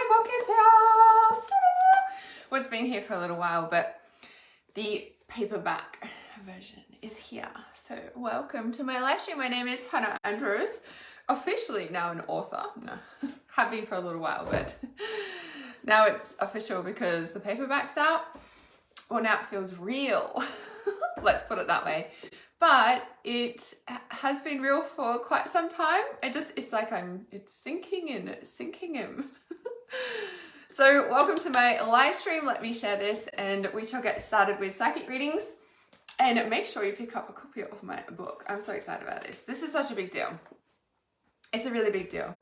my book is here. Ta-da! Well, it's been here for a little while, but the paperback version is here. So welcome to my live stream. My name is Hannah Andrews, officially now an author. No, have been for a little while, but now it's official because the paperback's out. Well, now it feels real. Let's put it that way. But it has been real for quite some time. It's like it's sinking in. So welcome to my live stream. Let me share this and we shall get started with psychic readings. And make sure you pick up a copy of my book. I'm so excited about this. This is such a big deal. It's a really big deal.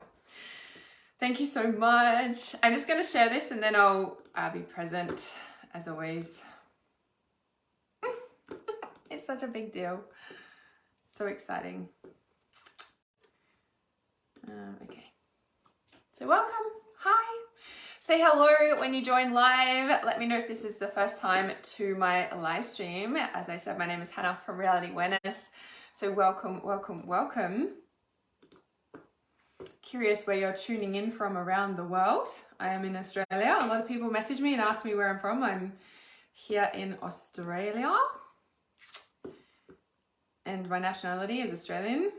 Thank you so much. I'm just going to share this and then I'll be present as always. It's such a big deal. So exciting. Okay. So welcome. Hi. Say hello when you join live. Let me know if this is the first time to my live stream. As I said, my name is Hannah from Reality Awareness. So welcome, welcome, welcome. Curious where you're tuning in from around the world. I am in Australia. A lot of people message me and ask me where I'm from. I'm here in Australia. And my nationality is Australian.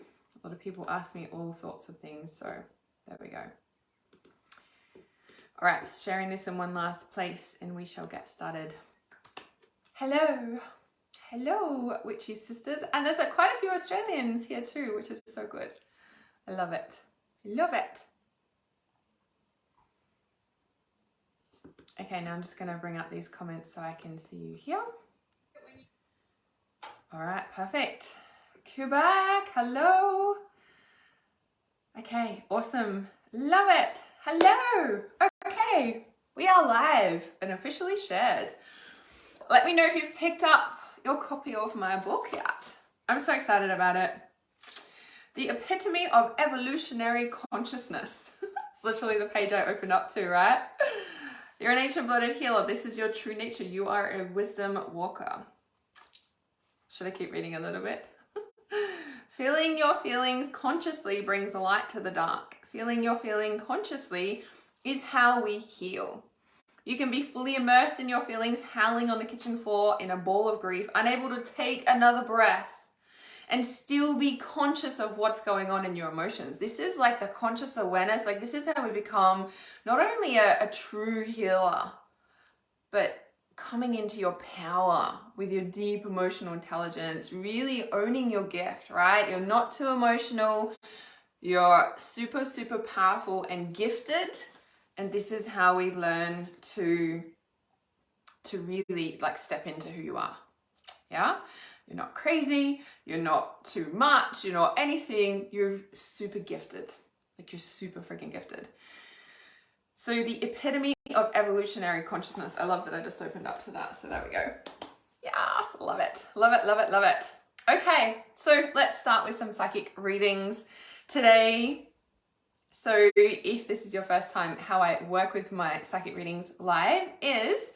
A lot of people ask me all sorts of things, so there we go. All right, sharing this in one last place and we shall get started. Hello. Hello, Witchy Sisters. And there's quite a few Australians here too, which is so good. I love it. Love it. Okay, now I'm just going to bring up these comments so I can see you here. All right, perfect. Quebec, hello. Okay, awesome. Love it. Hello. Okay, we are live and officially shared. Let me know if you've picked up your copy of my book yet. I'm so excited about it. The Epitome of Evolutionary Consciousness. It's literally the page I opened up to, right? You're an ancient-blooded healer. This is your true nature. You are a wisdom walker. Should I keep reading a little bit? Feeling your feelings consciously brings light to the dark. Feeling your feeling consciously is how we heal. You can be fully immersed in your feelings, howling on the kitchen floor in a ball of grief, unable to take another breath, and still be conscious of what's going on in your emotions. This is like the conscious awareness. Like this is how we become not only a true healer, but coming into your power with your deep emotional intelligence, really owning your gift, right? You're not too emotional. You're super, super powerful and gifted. And this is how we learn to really like step into who you are. Yeah? You're not crazy. You're not too much. You're not anything. You're super gifted. Like you're super freaking gifted. So the epitome of evolutionary consciousness. I love that I just opened up to that. So there we go. Yes, love it. Love it, love it, love it. Okay, so let's start with some psychic readings today. So if this is your first time, how I work with my psychic readings live is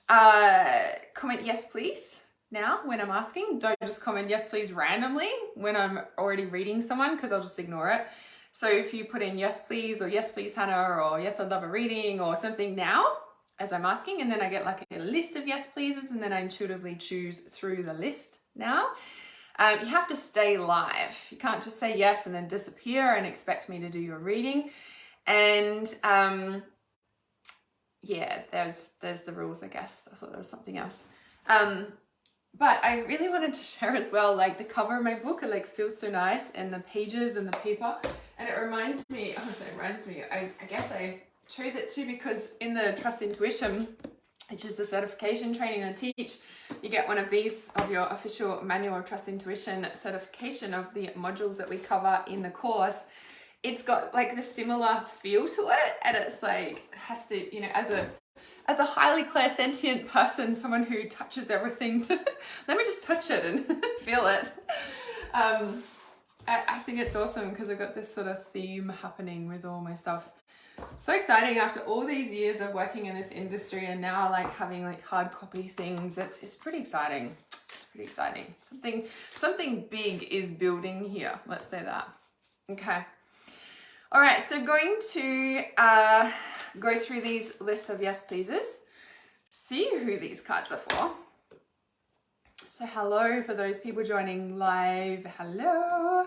comment yes please now when I'm asking. Don't just comment yes please randomly when I'm already reading someone because I'll just ignore it. So if you put in yes please or yes please Hannah or yes I'd love a reading or something now as I'm asking, and then I get like a list of yes pleases and then I intuitively choose through the list now. You have to stay live. You can't just say yes and then disappear and expect me to do your reading. And yeah, there's the rules, I guess. I thought there was something else. But I really wanted to share as well, like the cover of my book, it like feels so nice and the pages and the paper. And it reminds me, I guess I chose it too because in the Trust Intuition, which is the certification training I teach, you get one of these of your official manual of Trust Intuition certification of the modules that we cover in the course. It's got like the similar feel to it, and it's like has to, you know, as a highly clairsentient person, someone who touches everything to let me just touch it and feel it. I think it's awesome because I've got this sort of theme happening with all my stuff. So exciting after all these years of working in this industry and now like having like hard copy things. It's pretty exciting. It's pretty exciting. Something big is building here. Let's say that. Okay. All right. So going to go through these list of yes pleases, see who these cards are for. So hello for those people joining live. Hello.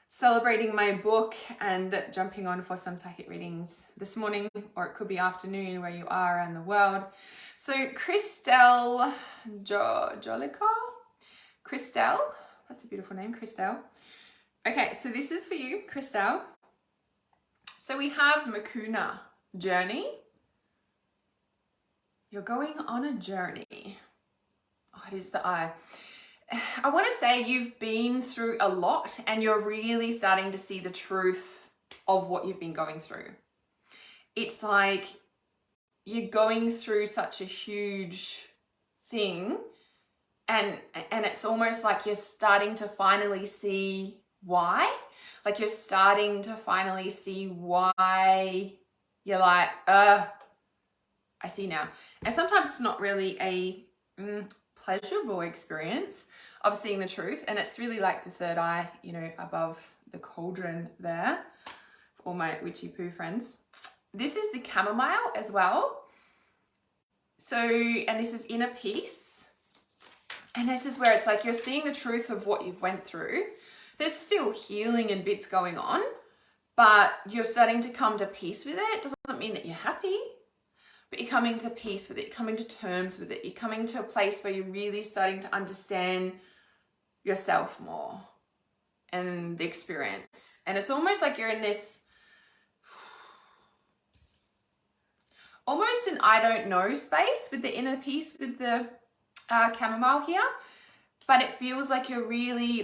Celebrating my book and jumping on for some psychic readings this morning, or it could be afternoon where you are around the world. So Christelle Jolicoeur? Christelle, that's a beautiful name, Christelle. Okay, so this is for you, Christelle. So we have Makuna, journey. You're going on a journey. Oh, it is the eye. I want to say you've been through a lot and you're really starting to see the truth of what you've been going through. It's like you're going through such a huge thing and it's almost like you're starting to finally see why. Like you're starting to finally see why you're like, I see now. And sometimes it's not really a pleasurable experience of seeing the truth, and it's really like the third eye, you know, above the cauldron there for all my witchy poo friends. This is the chamomile as well. So, and this is inner peace, and this is where it's like you're seeing the truth of what you've went through. There's still healing and bits going on, but you're starting to come to peace with it. Doesn't mean that you're happy, but you're coming to peace with it, you're coming to terms with it, you're coming to a place where you're really starting to understand yourself more and the experience. And it's almost like you're in this, almost an I don't know space with the inner peace with the chamomile here, but it feels like you're really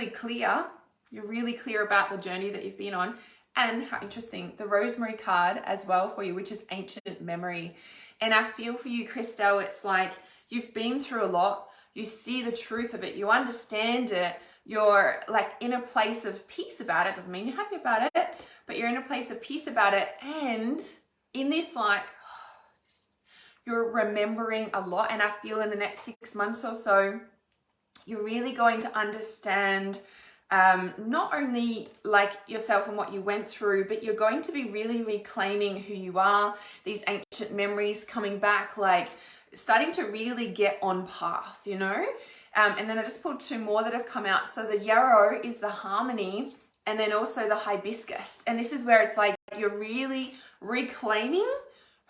clear. You're really clear about the journey that you've been on. And how interesting, the rosemary card as well for you, which is ancient memory. And I feel for you, Christelle, it's like you've been through a lot. You see the truth of it. You understand it. You're like in a place of peace about it. Doesn't mean you're happy about it, but you're in a place of peace about it. And in this, like, you're remembering a lot. And I feel in the next 6 months or so, you're really going to understand not only like yourself and what you went through, but you're going to be really reclaiming who you are, these ancient memories coming back, like starting to really get on path, you know? And then I just pulled two more that have come out. So the yarrow is the harmony, and then also the hibiscus. And this is where it's like you're really reclaiming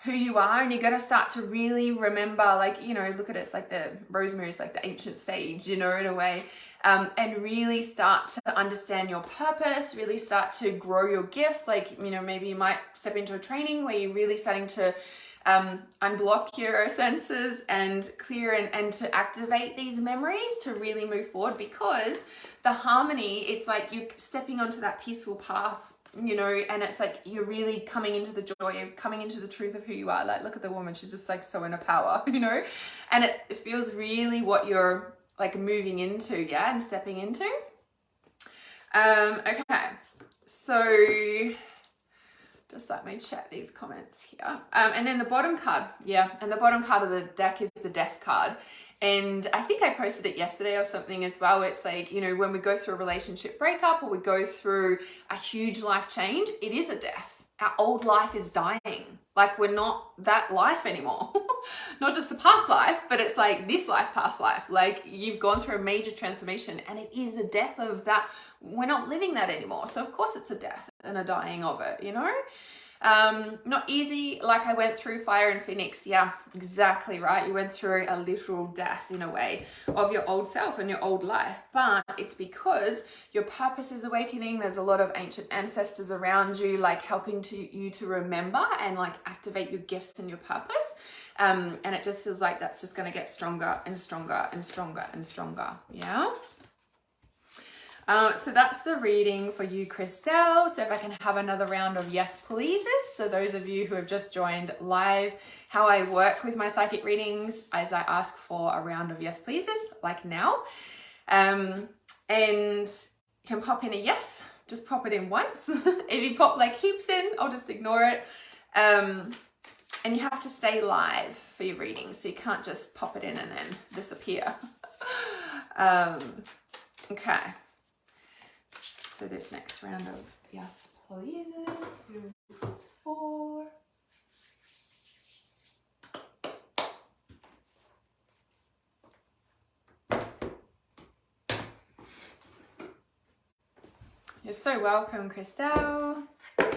who you are, and you're going to start to really remember, like, you know, look at it, it's like the rosemary is like the ancient sage, you know, in a way. And really start to understand your purpose, really start to grow your gifts. Like, you know, maybe you might step into a training where you're really starting to unblock your senses and clear and to activate these memories to really move forward, because the harmony, it's like you're stepping onto that peaceful path, you know, and it's like you're really coming into the joy, you're coming into the truth of who you are. Like, look at the woman, she's just like so in her power, you know, and it feels really what you're like moving into, yeah, and stepping into. Okay, so just let me check these comments here. And then the bottom card, yeah, and the bottom card of the deck is the death card. And I think I posted it yesterday or something as well. It's like, you know, when we go through a relationship breakup or we go through a huge life change, it is a death. Our old life is dying. Like, we're not that life anymore. Not just the past life, but it's like this life, past life. Like, you've gone through a major transformation, and it is a death of that. We're not living that anymore. So of course it's a death and a dying of it, you know? Not easy, like I went through fire in Phoenix. Yeah, exactly right. You went through a literal death in a way of your old self and your old life, but it's because your purpose is awakening. There's a lot of ancient ancestors around you, like helping you to remember and like activate your gifts and your purpose. And it just feels like that's just going to get stronger and stronger and stronger and stronger. Yeah. So that's the reading for you, Christelle. So if I can have another round of yes pleases. So those of you who have just joined live, how I work with my psychic readings is I ask for a round of yes pleases, like now. And you can pop in a yes, just pop it in once. If you pop like heaps in, I'll just ignore it. And you have to stay live for your reading, so you can't just pop it in and then disappear. Okay. So this next round of yes pleases, who is this for? You're so welcome, Christelle. Okay.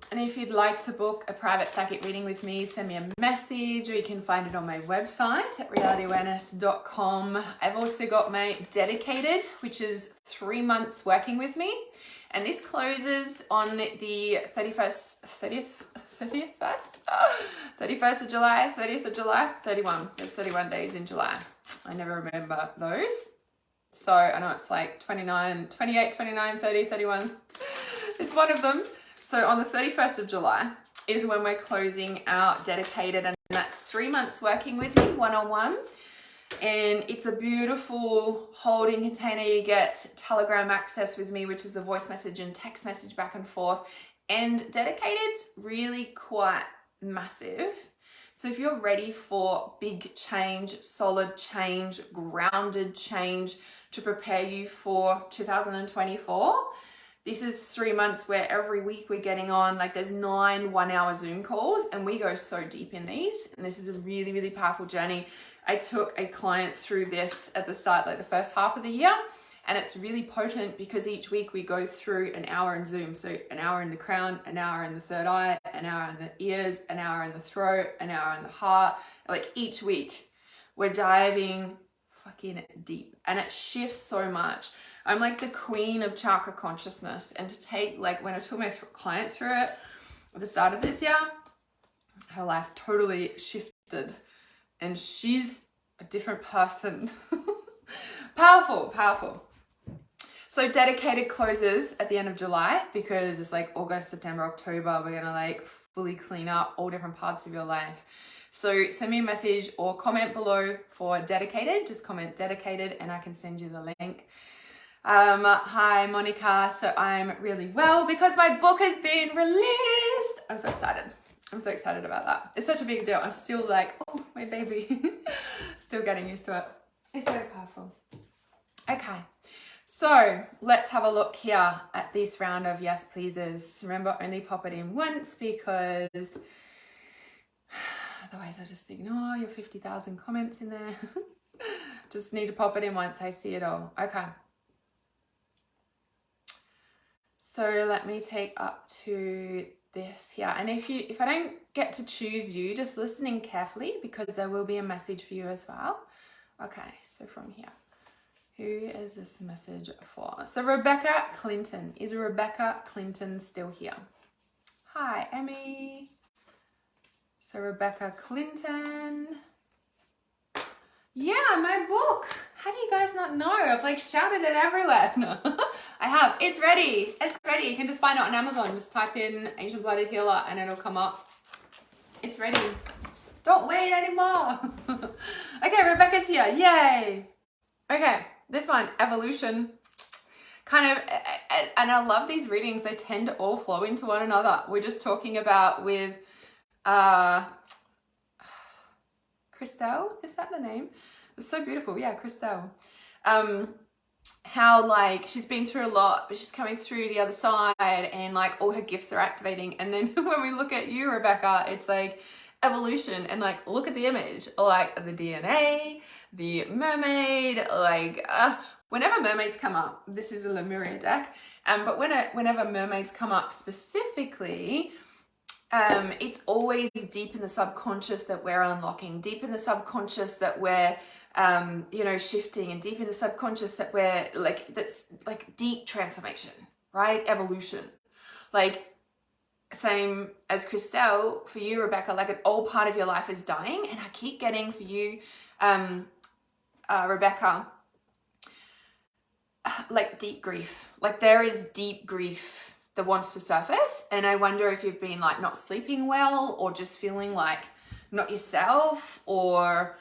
And if you'd like to book a private psychic reading with me, send me a message, or you can find it on my website at realityawareness.com. I've also got my dedicated, which is 3 months working with me. And this closes on the 31st of July, 30th of July, 31. There's 31 days in July. I never remember those. So I know it's like 29, 28, 29, 30, 31. It's one of them. So on the 31st of July is when we're closing out dedicated, and that's 3 months working with me one-on-one. And it's a beautiful holding container. You get Telegram access with me, which is the voice message and text message back and forth. And dedicated's really quite massive. So if you're ready for big change, solid change, grounded change to prepare you for 2024, this is 3 months where every week we're getting on, like there's 9 1-hour Zoom calls, and we go so deep in these. And this is a really, really powerful journey. I took a client through this at the start, like the first half of the year, and it's really potent because each week we go through an hour in Zoom. So an hour in the crown, an hour in the third eye, an hour in the ears, an hour in the throat, an hour in the heart. Like each week we're diving fucking deep, and it shifts so much. I'm like the queen of chakra consciousness, and to take, like when I took my client through it at the start of this year, her life totally shifted, and she's a different person. Powerful, powerful. So dedicated closes at the end of July because it's like August, September, October. We're gonna like fully clean up all different parts of your life. So send me a message or comment below for dedicated. Just comment dedicated and I can send you the link. Hi Monica. So I'm really well because my book has been released. I'm so excited. I'm so excited about that. It's such a big deal. I'm still like, oh, my baby. Still getting used to it. It's very powerful. Okay. So let's have a look here at this round of yes pleases. Remember, only pop it in once because otherwise I just ignore your 50,000 comments in there. Just need to pop it in once I see it all. Okay. So let me take up to this here. And if I don't get to choose you, just listening carefully because there will be a message for you as well. Okay, so from here. Who is this message for? So Rebecca Clinton. Is Rebecca Clinton still here? Hi, Emmy. So Rebecca Clinton. Yeah, my book. How do you guys not know? I've like shouted it everywhere. No, I have. It's ready. It's ready. You can just find it on Amazon. Just type in Ancient Blooded Healer and it'll come up. It's ready. Don't wait anymore. Okay, Rebecca's here. Yay. Okay. This one, evolution, kind of, and I love these readings. They tend to all flow into one another. We're just talking about with Christelle, is that the name? It was so beautiful. Yeah, Christelle. How like she's been through a lot, but she's coming through the other side and like all her gifts are activating. And then when we look at you, Rebecca, it's like evolution, and like look at the image, like the DNA, the mermaid, like whenever mermaids come up, this is a Lemuria deck, but whenever mermaids come up specifically, it's always deep in the subconscious that we're unlocking, deep in the subconscious that we're you know, shifting, and deep in the subconscious that we're like, that's like deep transformation, right? Evolution. Like same as Christelle, for you, Rebecca, like an old part of your life is dying. And I keep getting for you, Rebecca, like deep grief. Like there is deep grief that wants to surface. And I wonder if you've been like not sleeping well, or just feeling like not yourself, or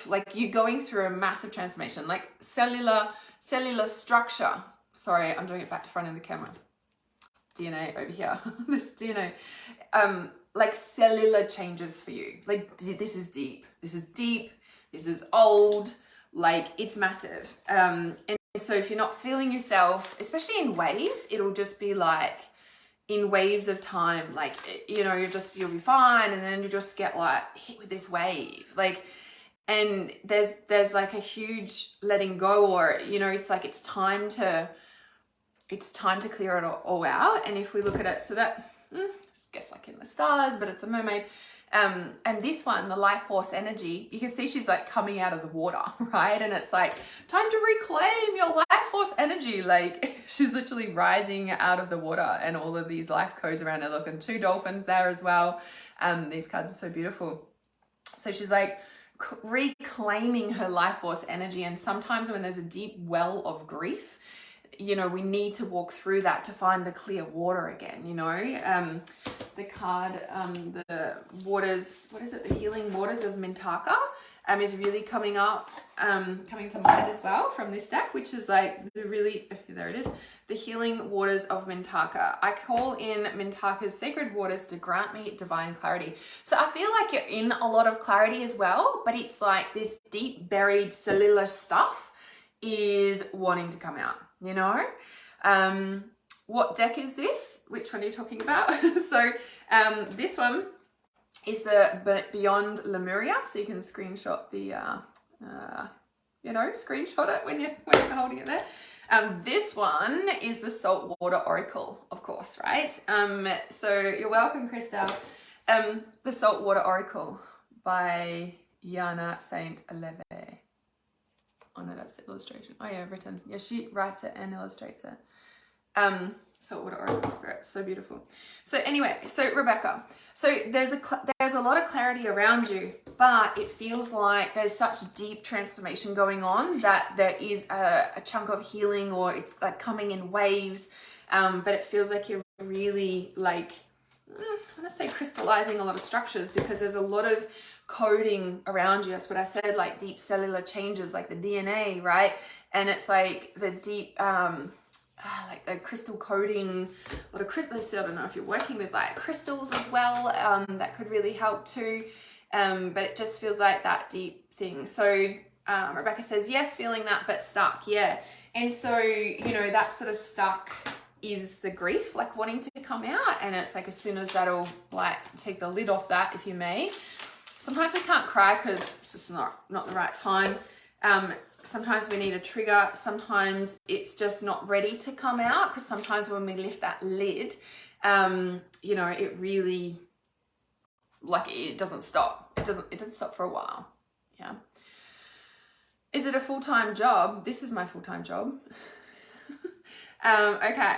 like you're going through a massive transformation, like cellular structure. Sorry, I'm doing it back to front of the camera. DNA over here. This DNA, like cellular changes for you. Like this is deep. This is deep. This is old. Like it's massive. And so if you're not feeling yourself, especially in waves, it'll just be like in waves of time. Like, you know, you'll be fine, and then you just get like hit with this wave. Like and there's like a huge letting go, or you know, it's like it's time to clear it all out. And if we look at it, so that I guess like in the stars, but it's a mermaid. And this one, the life force energy, you can see she's like coming out of the water, right? And it's like time to reclaim your life force energy. Like she's literally rising out of the water, and all of these life codes around her. Look, and 2 dolphins there as well. These cards are so beautiful. So she's like reclaiming her life force energy. And sometimes when there's a deep well of grief, you know, we need to walk through that to find the clear water again, you know. The card, the waters, what is it? The healing waters of Mintaka is really coming to mind as well from this deck, which is like there it is, the healing waters of Mintaka. I call in Mintaka's sacred waters to grant me divine clarity. So I feel like you're in a lot of clarity as well, but it's like this deep buried cellular stuff is wanting to come out, you know. What deck is this? Which one are you talking about? So this one is the Beyond Lemuria. So you can screenshot the, screenshot it when you're holding it there. This one is the Saltwater Oracle, of course, right? So you're welcome, Christelle. The Saltwater Oracle by Yana Saint Aleve. Oh no, that's the illustration. Oh yeah, written. Yeah, she writes it and illustrates it. Saltwater Oracle Spirit, so beautiful. So anyway, so Rebecca, so there's a lot of clarity around you, but it feels like there's such deep transformation going on that there is a chunk of healing, or it's like coming in waves, but it feels like you're really like, I want to say crystallizing a lot of structures, because there's a lot of coding around you. That's what I said, like deep cellular changes, like the DNA, right? And it's like the deep like the crystal coding, a lot of crystals. I don't know if you're working with like crystals as well, that could really help too, but it just feels like that deep thing. So Rebecca says yes, feeling that, but stuck. Yeah. And so, you know, that sort of stuck is the grief, like wanting to come out. And it's like as soon as that'll like take the lid off that, if you may. Sometimes we can't cry because it's just not the right time. Sometimes we need a trigger. Sometimes it's just not ready to come out, because sometimes when we lift that lid, you know, it really, like, it doesn't stop. It doesn't stop for a while. Yeah. Is it a full-time job? This is my full-time job. Okay.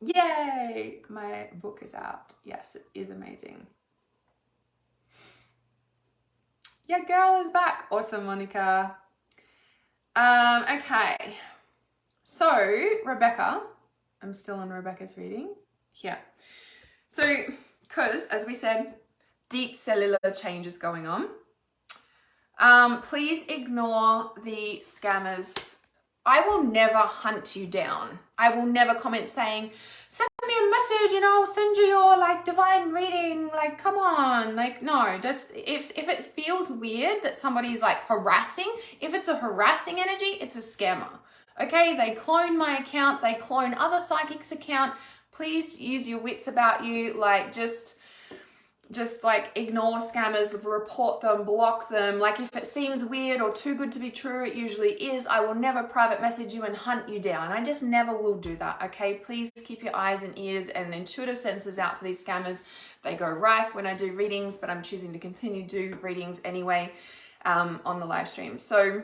Yay! My book is out. Yes, it is amazing. Yeah, girl is back. Awesome, Monica. Okay. So, Rebecca, I'm still on Rebecca's reading here. So, because, as we said, deep cellular changes going on. Please ignore the scammers. I will never hunt you down. I will never comment saying, send me a message and I'll send you your like divine reading. Like, come on. Like, no, just if it feels weird that somebody's like harassing, if it's a harassing energy, it's a scammer. Okay, they clone my account, they clone other psychics' account. Please use your wits about you. Like, just like ignore scammers, report them, block them. Like, if it seems weird or too good to be true, it usually is. I will never private message you and hunt you down. I just never will do that, okay? Please keep your eyes and ears and intuitive senses out for these scammers. They go rife when I do readings, but I'm choosing to continue to do readings anyway on the live stream. So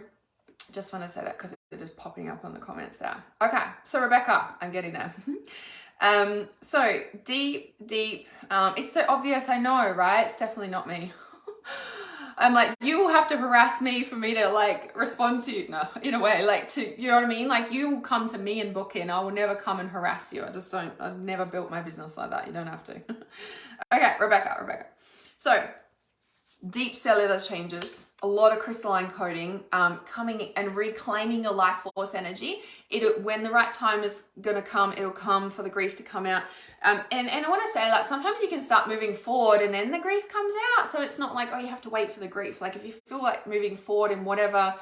just want to say that because it's just popping up on the comments there. Okay, so Rebecca, I'm getting there. So deep, it's so obvious, I know, right? It's definitely not me. I'm like, you will have to harass me for me to like respond to you. No, in a way, like to, you know what I mean? Like you will come to me and book in. I will never come and harass you. I've never built my business like that. You don't have to. Okay, Rebecca. So deep cellular changes, a lot of crystalline coding, coming and reclaiming your life force energy. When the right time is going to come, it'll come for the grief to come out. And I want to say, like, sometimes you can start moving forward and then the grief comes out. So it's not like, oh, you have to wait for the grief. Like if you feel like moving forward in whatever,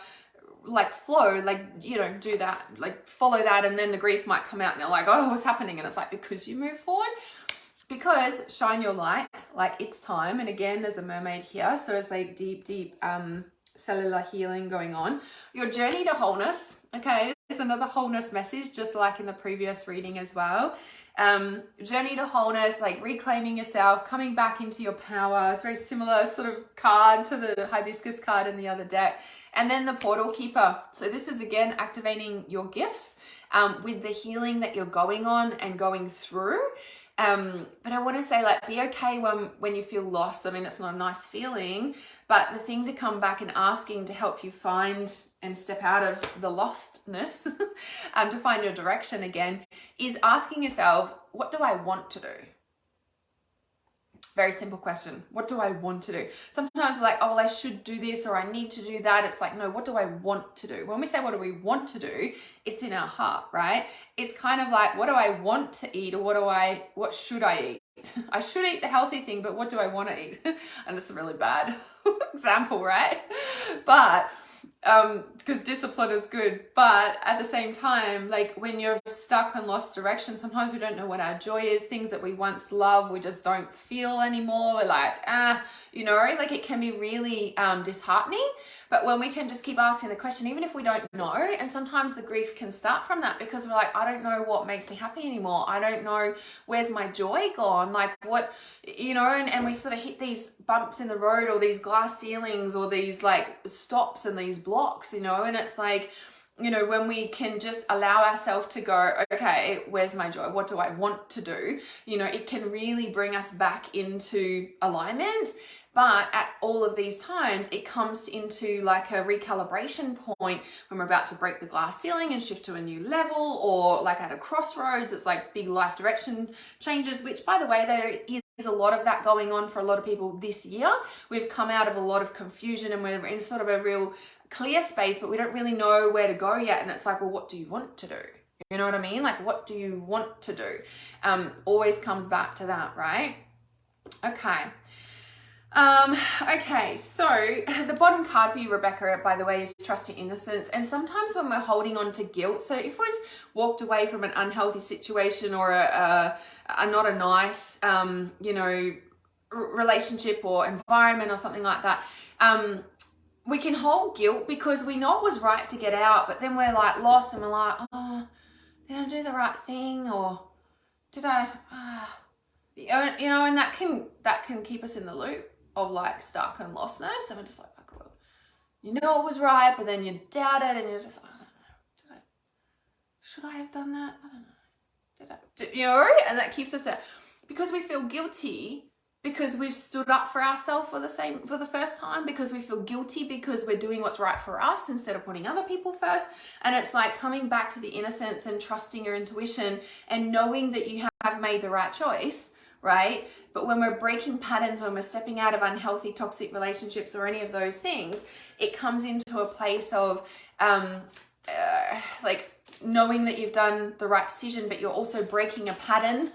like flow, like, you know, do that, like follow that. And then the grief might come out and you're like, oh, what's happening? And it's like, because you move forward. Because shine your light, like it's time. And again, there's a mermaid here. So it's like deep cellular healing going on. Your journey to wholeness, okay, there's another wholeness message, just like in the previous reading as well. Journey to wholeness, like reclaiming yourself, coming back into your power. It's very similar sort of card to the hibiscus card in the other deck. And then the portal keeper. So this is again activating your gifts with the healing that you're going on and going through. But I want to say, like, be okay when you feel lost. I mean, it's not a nice feeling, but the thing to come back and asking to help you find and step out of the lostness, to find your direction again, is asking yourself, what do I want to do? Very simple question. What do I want to do? Sometimes we're like, oh, well, I should do this or I need to do that. It's like, no, what do I want to do? When we say, what do we want to do? It's in our heart, right? It's kind of like, what do I want to eat, or what should I eat? I should eat the healthy thing, but what do I want to eat? And it's a really bad example, right? But because discipline is good, but at the same time, like when you're stuck and lost direction, sometimes we don't know what our joy is. Things that we once loved, we just don't feel anymore. We're like, like it can be really disheartening. But when we can just keep asking the question, even if we don't know, and sometimes the grief can start from that, because we're like, I don't know what makes me happy anymore. I don't know, where's my joy gone? Like what, and we sort of hit these bumps in the road, or these glass ceilings, or these like stops and these blocks, and it's like, when we can just allow ourselves to go, okay, where's my joy? What do I want to do? It can really bring us back into alignment. But at all of these times, it comes into like a recalibration point when we're about to break the glass ceiling and shift to a new level, or like at a crossroads. It's like big life direction changes, which, by the way, there is a lot of that going on for a lot of people this year. We've come out of a lot of confusion and we're in sort of a real clear space, but we don't really know where to go yet. And it's like, well, what do you want to do? You know what I mean? Like, what do you want to do? Always comes back to that, right? Okay. Okay, so the bottom card for you, Rebecca, by the way, is trust your innocence. And sometimes when we're holding on to guilt, so if we've walked away from an unhealthy situation or a not a nice, relationship or environment or something like that, we can hold guilt because we know it was right to get out, but then we're like lost and we're like, oh, did I do the right thing, or did I, and that can keep us in the loop of like stuck and lostness, and we're just like, well, it was right, but then you doubt it, and you're just like, I don't know, should I have done that? I don't know, and that keeps us there because we feel guilty because we've stood up for ourselves for the first time, because we feel guilty because we're doing what's right for us instead of putting other people first. And it's like coming back to the innocence and trusting your intuition and knowing that you have made the right choice, right? But when we're breaking patterns, when we're stepping out of unhealthy, toxic relationships or any of those things, it comes into a place of like knowing that you've done the right decision, but you're also breaking a pattern.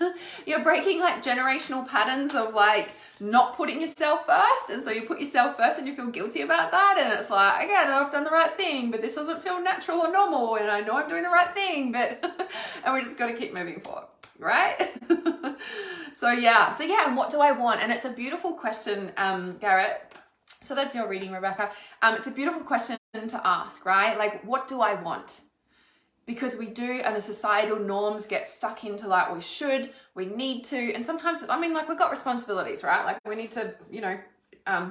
You're breaking like generational patterns of like not putting yourself first. And so you put yourself first and you feel guilty about that. And it's like, okay, I know I've done the right thing, but this doesn't feel natural or normal. And I know I'm doing the right thing, but, and we just got to keep moving forward. Right? So yeah, and what do I want? And it's a beautiful question, Garrett. So that's your reading, Rebecca. It's a beautiful question to ask, right? Like, what do I want? Because we do, and the societal norms get stuck into like, we should, we need to, and sometimes, I mean, like, we've got responsibilities, right? Like, we need to,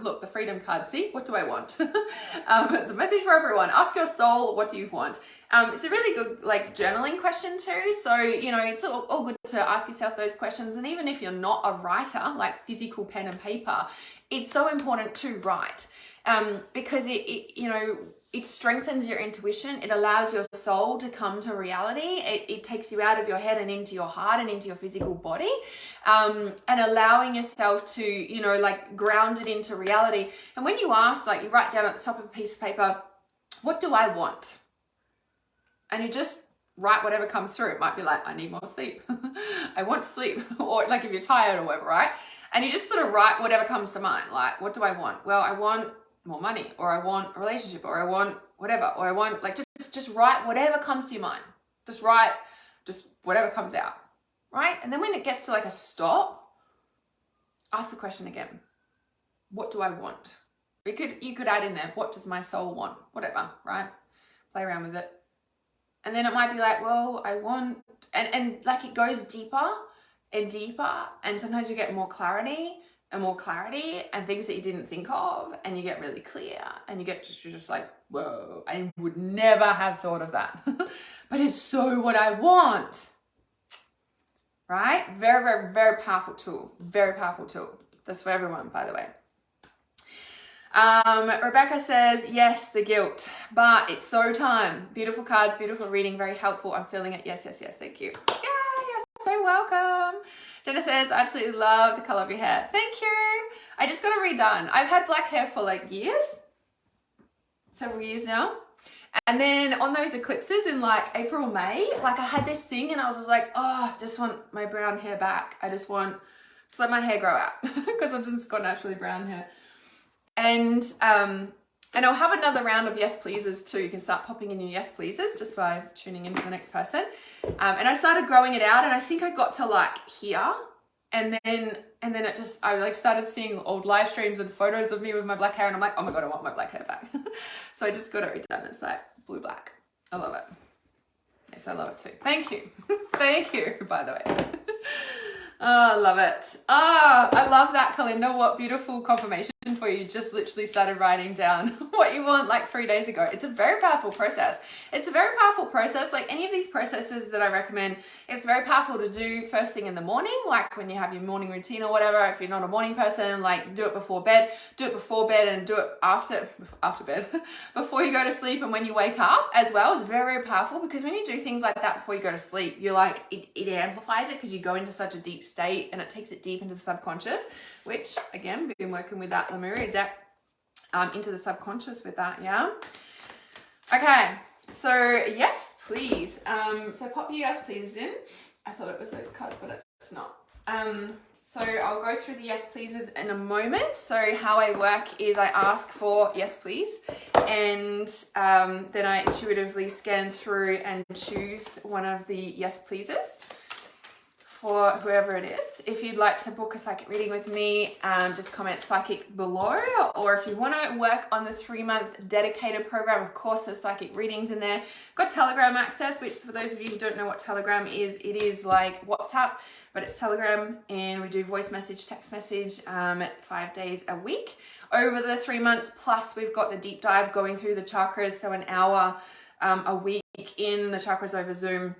look, the freedom card, see, what do I want? It's a message for everyone. Ask your soul, what do you want? It's a really good, like, journaling question too. So, it's all good to ask yourself those questions. And even if you're not a writer, like physical pen and paper, it's so important to write because it strengthens your intuition. It allows your soul to come to reality. It takes you out of your head and into your heart and into your physical body, and allowing yourself to, like, ground it into reality. And when you ask, like, you write down at the top of a piece of paper, what do I want? And you just write whatever comes through. It might be like, I need more sleep. I want sleep. Or like if you're tired or whatever, right? And you just sort of write whatever comes to mind. Like, what do I want? Well, I want more money, or I want a relationship, or I want whatever, or I want, like, just write whatever comes to your mind. Just write, just whatever comes out, right? And then when it gets to like a stop, ask the question again. What do I want? You could add in there, what does my soul want? Whatever, right? Play around with it. And then it might be like, well, I want, and like it goes deeper and deeper, and sometimes you get more clarity and things that you didn't think of, and you get really clear, and you get just like, whoa, I would never have thought of that. But it's so what I want. Right? Very, very, very powerful tool. Very powerful tool. That's for everyone, by the way. Rebecca says, yes, the guilt, but it's so time. Beautiful cards, beautiful reading, very helpful. I'm feeling it. Yes, yes, yes. Thank you. Yeah, you're so welcome. Jenna says, I absolutely love the color of your hair. Thank you. I just got it redone. I've had black hair for like years, several years now. And then on those eclipses in like April, May, like I had this thing and I was just like, oh, I just want my brown hair back. I just want to let my hair grow out because I've just got naturally brown hair. And I'll have another round of yes pleases too. You can start popping in your yes pleases just by tuning in to the next person. And I started growing it out, and I think I got to like here, and then it just, I like started seeing old live streams and photos of me with my black hair, and I'm like, oh my God, I want my black hair back. So I just got it redone. It's like blue black. I love it. Yes, I love it too. Thank you. Thank you, by the way. Oh, I love it. Oh, I love that, Kalinda. What beautiful confirmation for you. Just literally started writing down what you want like 3 days ago. It's a very powerful process. It's a very powerful process. Like any of these processes that I recommend, it's very powerful to do first thing in the morning, like when you have your morning routine or whatever. If you're not a morning person, like do it before bed. Do it before bed and do it after bed, before you go to sleep and when you wake up as well. It's very, very powerful, because when you do things like that before you go to sleep, you're like, it amplifies it because you go into such a deep state and it takes it deep into the subconscious, which again, we've been working with that Lemuria deck into the subconscious with that. Yeah. Okay. So yes, please. So pop your yes pleases in. I thought it was those cards, but it's not. So I'll go through the yes pleases in a moment. So how I work is I ask for yes please, and then I intuitively scan through and choose one of the yes pleases for whoever it is. If you'd like to book a psychic reading with me, just comment psychic below. Or if you want to work on the 3-month dedicated program, of course there's psychic readings in there. Got Telegram access, which for those of you who don't know what Telegram is, it is like WhatsApp, but it's Telegram, and we do voice message, text message 5 days a week over the 3 months. Plus we've got the deep dive going through the chakras, so an hour a week in the chakras over Zoom.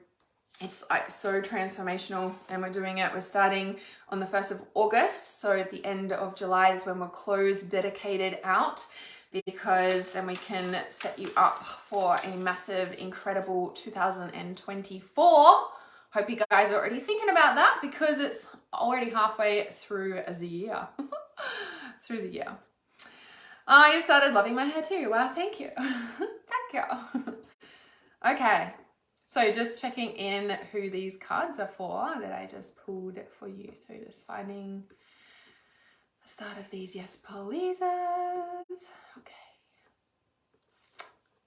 It's like so transformational, and we're doing it. We're starting on the 1st of August. So at the end of July is when we'll close dedicated out, because then we can set you up for a massive, incredible 2024. Hope you guys are already thinking about that, because it's already halfway through the year. Through the year. You've started loving my hair too. Wow, thank you. Thank you. Okay. So just checking in who these cards are for that I just pulled for you. So just finding the start of these yes pleases. Okay.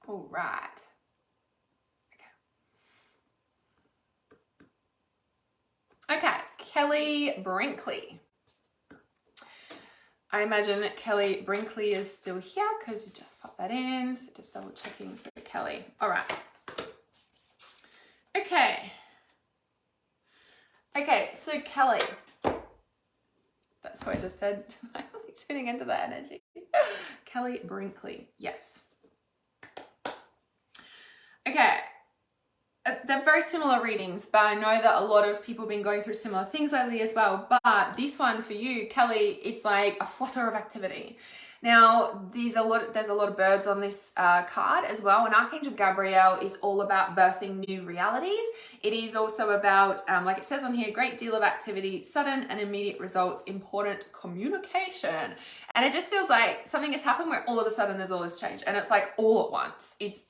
All right. Okay. Kelly Brinkley. I imagine Kelly Brinkley is still here because you just popped that in. So just double checking. So Kelly. All right. Okay, so Kelly, that's what I just said. I'm tuning into that energy. Kelly Brinkley, yes. Okay, they're very similar readings, but I know that a lot of people have been going through similar things lately as well. But this one for you, Kelly, it's like a flutter of activity. Now, there's a lot of birds on this card as well, and Archangel Gabriel is all about birthing new realities. It is also about, like it says on here, great deal of activity, sudden and immediate results, important communication. And it just feels like something has happened where all of a sudden there's all this change, and it's like all at once. It's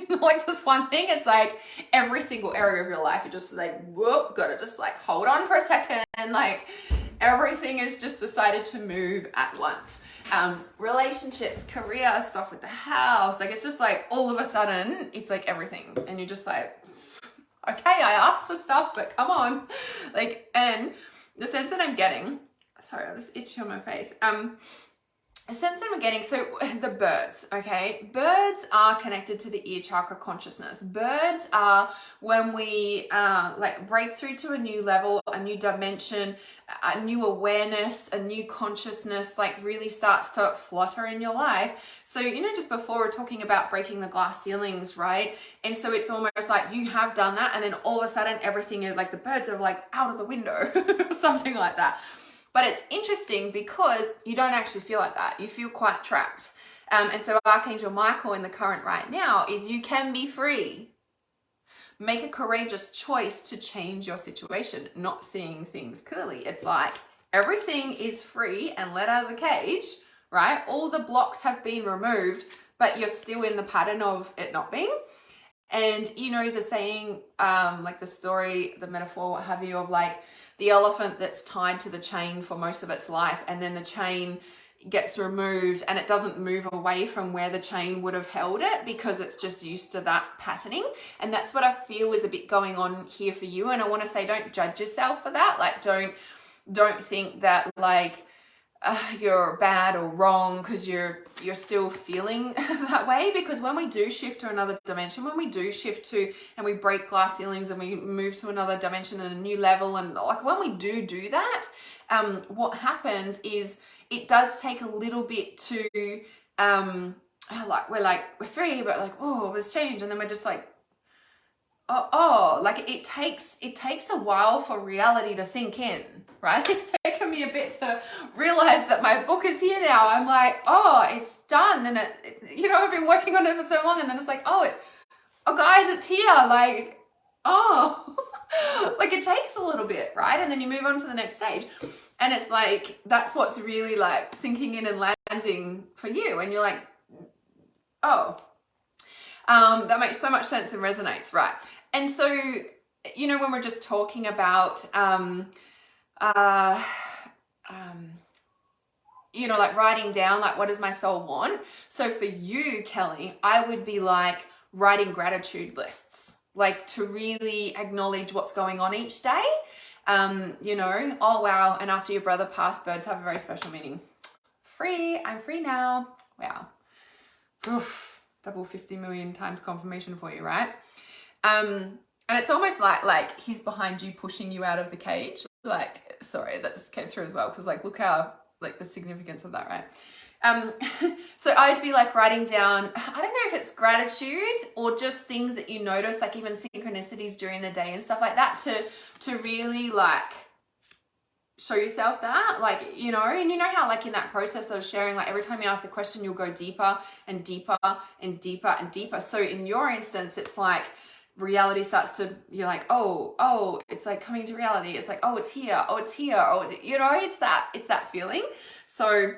not like just one thing. It's like every single area of your life, you're just like, whoop, gotta just like hold on for a second. Like everything is just decided to move at once. Relationships, career, stuff with the house, like it's just like all of a sudden it's like everything, and you're just like, okay, I asked for stuff, but come on. Like, and the sense that I'm getting, sorry, I was itchy on my face, a sense that I'm getting, so the birds, okay? Birds are connected to the ear chakra consciousness. Birds are when we like break through to a new level, a new dimension, a new awareness, a new consciousness, like really starts to flutter in your life. So, you know, just before we're talking about breaking the glass ceilings, right? And so it's almost like you have done that, and then all of a sudden everything is like the birds are like out of the window, something like that. But it's interesting because you don't actually feel like that. You feel quite trapped. And so Archangel Michael in the current right now is you can be free. Make a courageous choice to change your situation, not seeing things clearly. It's like everything is free and let out of the cage, right? All the blocks have been removed, but you're still in the pattern of it not being. And you know the saying, like the story, the metaphor, what have you, of like the elephant that's tied to the chain for most of its life, and then the chain gets removed and it doesn't move away from where the chain would have held it because it's just used to that patterning. And that's what I feel is a bit going on here for you. And I want to say, don't judge yourself for that. Like, don't think that like you're bad or wrong because you're still feeling that way. Because when we do shift to another dimension, when we do shift to and we break glass ceilings and we move to another dimension and a new level, and like when we do that, what happens is it does take a little bit to like we're free, but like, oh, there's change, and then we're just like, oh, like it takes a while for reality to sink in, right? It's taken me a bit to realize that my book is here now. I'm like, oh, it's done, and it you know, I've been working on it for so long, and then it's like, oh guys, it's here, like, oh, like it takes a little bit, right? And then you move on to the next stage, and it's like that's what's really like sinking in and landing for you, and you're like, oh, that makes so much sense and resonates, right? And so, you know, when we're just talking about, you know, like writing down, like, what does my soul want? So for you, Kelly, I would be like writing gratitude lists, like to really acknowledge what's going on each day. You know, oh, wow. And after your brother passed, birds have a very special meaning. Free. I'm free now. Wow. Oof, double 50 million times confirmation for you, right? And it's almost like he's behind you, pushing you out of the cage. Like, sorry, that just came through as well, because like, look how, like, the significance of that, right? So I'd be like writing down, I don't know if it's gratitude or just things that you notice, like even synchronicities during the day and stuff like that, to really like show yourself that, like, you know, and you know how like in that process of sharing, like every time you ask a question, you'll go deeper and deeper and deeper and deeper. So in your instance, it's like reality starts to, you're like, oh, it's like coming to reality. It's like, oh, it's here. Oh, you know, it's that feeling. So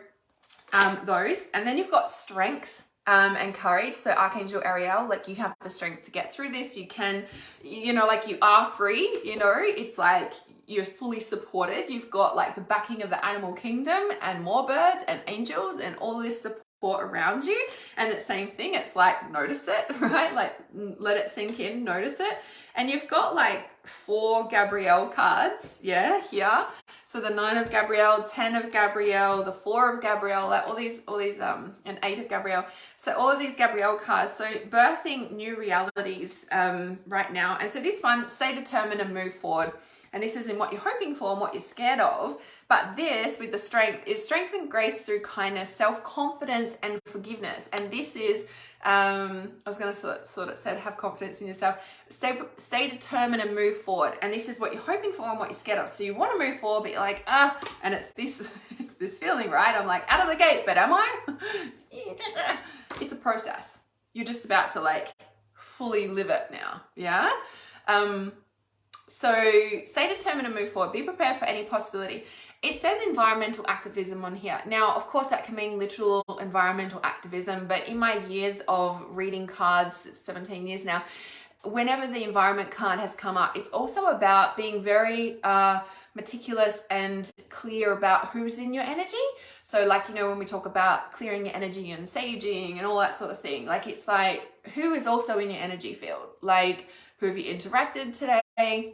those, and then you've got strength and courage. So Archangel Ariel, like you have the strength to get through this. You can, you know, like you are free, you know, it's like you're fully supported. You've got like the backing of the animal kingdom and more birds and angels and all this support around you. And the same thing, it's like, notice it, right? Like let it sink in, notice it. And you've got like 4 Gabrielle cards, yeah, here. So the 9 of Gabrielle, 10 of Gabrielle, the 4 of Gabrielle, like all these, and 8 of Gabrielle. So all of these Gabrielle cards, so birthing new realities right now. And so this one, stay determined and move forward. And this is in what you're hoping for and what you're scared of. But this, with the strength, is strength and grace through kindness, self-confidence and forgiveness. And this is, I was going to sort of said, have confidence in yourself. Stay determined and move forward. And this is what you're hoping for and what you're scared of. So you want to move forward, but you're like, and it's this, it's this feeling, right? I'm like out of the gate, but am I? It's a process. You're just about to like fully live it now. Yeah. So stay determined and move forward. Be prepared for any possibility. It says environmental activism on here. Now, of course, that can mean literal environmental activism, but in my years of reading cards, 17 years now, whenever the environment card has come up, it's also about being very meticulous and clear about who's in your energy. So like, you know, when we talk about clearing your energy and saging and all that sort of thing, like it's like, who is also in your energy field? Like, who have you interacted today?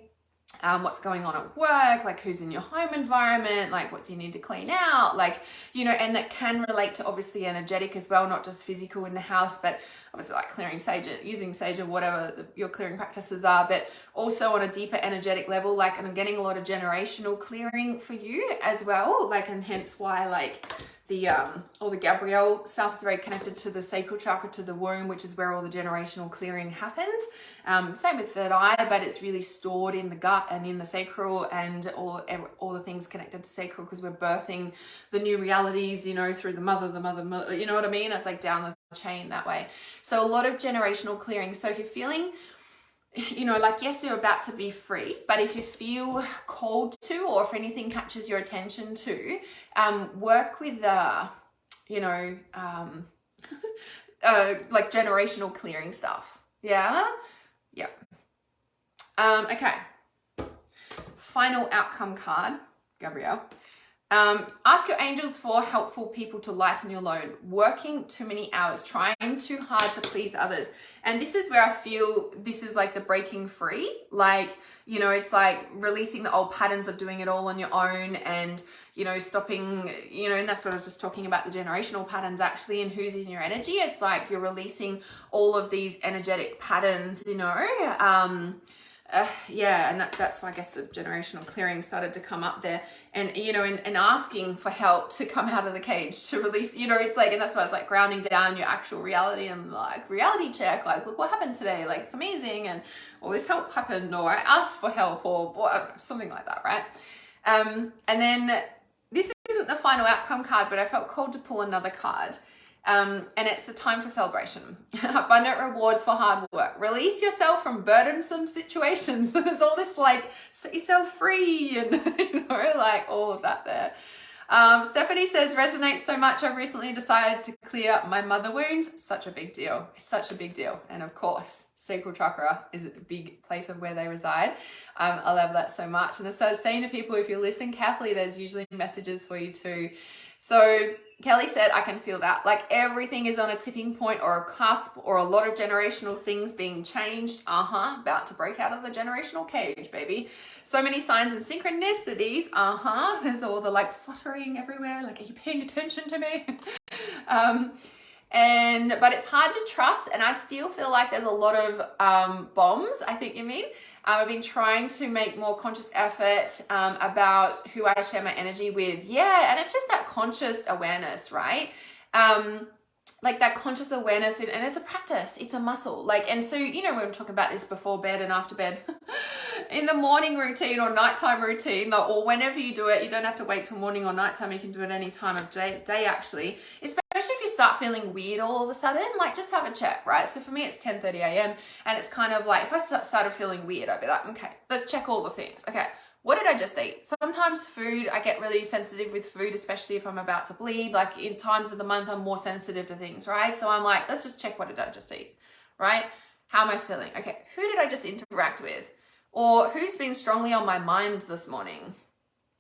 what's going on at work, like who's in your home environment, like what do you need to clean out, like, you know, and that can relate to obviously energetic as well, not just physical in the house, but obviously like clearing sage, using sage or whatever your clearing practices are, but also on a deeper energetic level, like I'm getting a lot of generational clearing for you as well, like, and hence why like the all the Gabrielle stuff is very connected to the sacral chakra, to the womb, which is where all the generational clearing happens. Same with third eye, but it's really stored in the gut and in the sacral, and all the things connected to sacral, because we're birthing the new realities, you know, through the mother, you know what I mean? It's like down the chain that way. So a lot of generational clearing. So if you're feeling, you know, like, yes, you're about to be free, but if you feel called to, or if anything catches your attention to, work with you know, like generational clearing stuff. Yeah. Okay. Final outcome card, Gabrielle. Ask your angels for helpful people to lighten your load. Working too many hours, trying too hard to please others. And this is where I feel this is like the breaking free. Like, you know, it's like releasing the old patterns of doing it all on your own, and, you know, stopping, you know, and that's what I was just talking about, the generational patterns actually, and who's in your energy. It's like you're releasing all of these energetic patterns, you know, yeah, and that's why I guess the generational clearing started to come up there, and, you know, and asking for help to come out of the cage, to release, you know, it's like, and that's why it's like grounding down your actual reality, and like reality check, like, look what happened today, like it's amazing, and all this help happened, or I asked for help, or something like that, right? And then this isn't the final outcome card, but I felt called to pull another card. And it's the time for celebration. Abundant rewards for hard work. Release yourself from burdensome situations. There's all this like set yourself free, and, you know, like all of that there. Stephanie says, resonates so much. I've recently decided to clear my mother wounds. Such a big deal. Such a big deal. And of course, sacral chakra is a big place of where they reside. I love that so much. And so I was saying to people, if you listen carefully, there's usually messages for you too. So Kelly said, I can feel that. Like everything is on a tipping point or a cusp, or a lot of generational things being changed. About to break out of the generational cage, baby. So many signs and synchronicities. There's all the like fluttering everywhere. Like, are you paying attention to me? But it's hard to trust, and I still feel like there's a lot of bombs, I think you mean. I've been trying to make more conscious effort about who I share my energy with. Yeah, and it's just that conscious awareness, right? Like that conscious awareness, and it's a practice, it's a muscle. Like, and so, you know, we were talking about this before bed and after bed. In the morning routine or nighttime routine, like, or whenever you do it, you don't have to wait till morning or nighttime. You can do it any time of day actually. Especially if you start feeling weird all of a sudden, like just have a check, right? So for me, it's 10:30 a.m. and it's kind of like, if I started feeling weird, I'd be like, okay, let's check all the things. Okay, what did I just eat? Sometimes food, I get really sensitive with food, especially if I'm about to bleed. Like in times of the month, I'm more sensitive to things, right? So I'm like, let's just check, what did I just eat, right? How am I feeling? Okay, who did I just interact with? Or who's been strongly on my mind this morning?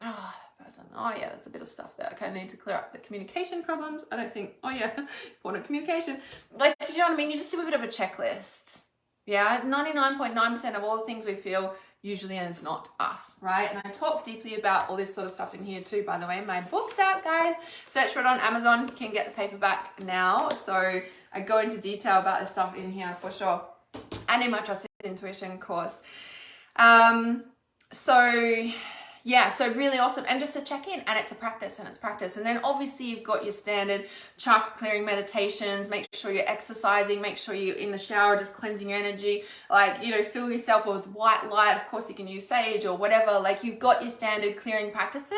Oh, person. Oh yeah, that's a bit of stuff there. Okay, I need to clear up the communication problems. I don't think, oh yeah, important communication. Like, you know what I mean? You just do a bit of a checklist. Yeah, 99.9% of all the things we feel usually is not us, right? And I talk deeply about all this sort of stuff in here too, by the way. My book's out, guys. Search for it on Amazon. You can get the paperback now. So I go into detail about this stuff in here for sure. And in my Trust Intuition course. So yeah, so really awesome. And just to check in, and it's a practice, and it's practice. And then obviously you've got your standard chakra clearing meditations. Make sure you're exercising, make sure you're in the shower, just cleansing your energy. Like, you know, fill yourself with white light. Of course you can use sage or whatever. Like, you've got your standard clearing practices,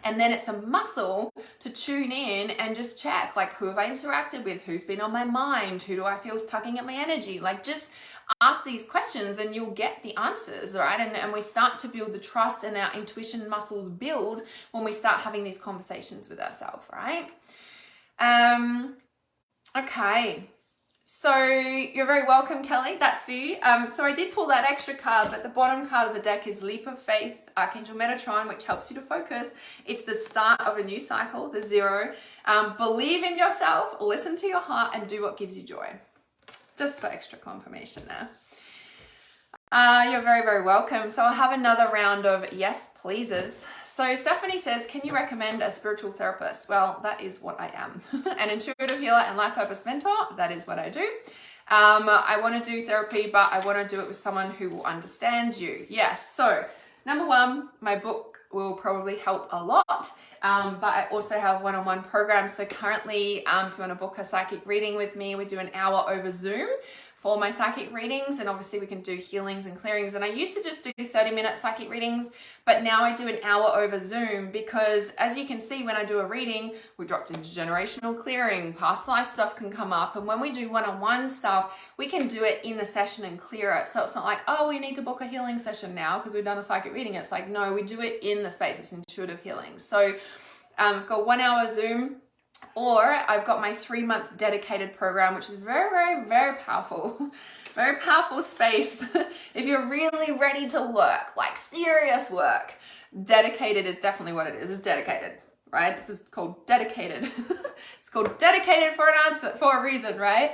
and then it's a muscle to tune in and just check, like, who have I interacted with? Who's been on my mind? Who do I feel is tugging at my energy? Like, just ask these questions and you'll get the answers, right? And we start to build the trust, and our intuition muscles build when we start having these conversations with ourselves, right? Okay. So you're very welcome, Kelly. That's for you. So I did pull that extra card, but the bottom card of the deck is Leap of Faith, Archangel Metatron, which helps you to focus. It's the start of a new cycle, the zero. Believe in yourself, listen to your heart, and do what gives you joy. Just for extra confirmation there. You're very, very welcome. So I'll have another round of yes, pleases. So Stephanie says, can you recommend a spiritual therapist? Well, that is what I am. An intuitive healer and life purpose mentor. That is what I do. I want to do therapy, but I want to do it with someone who will understand you. Yes. So number one, my book will probably help a lot. But I also have one-on-one programs. So currently, if you want to book a psychic reading with me, we do an hour over Zoom for my psychic readings, and obviously we can do healings and clearings. And I used to just do 30-minute psychic readings, but now I do an hour over Zoom because, as you can see, when I do a reading, we dropped into generational clearing, past life stuff can come up, and when we do one-on-one stuff, we can do it in the session and clear it. So it's not like, oh, we need to book a healing session now because we've done a psychic reading. It's like, no, we do it in the space. It's intuitive healing. So I've got 1 hour Zoom, or I've got my 3-month dedicated program, which is very, very, very powerful. Very powerful space. If you're really ready to work, like serious work, dedicated is definitely what it is. It's dedicated, right? This is called dedicated. It's called dedicated for an answer, for a reason, right?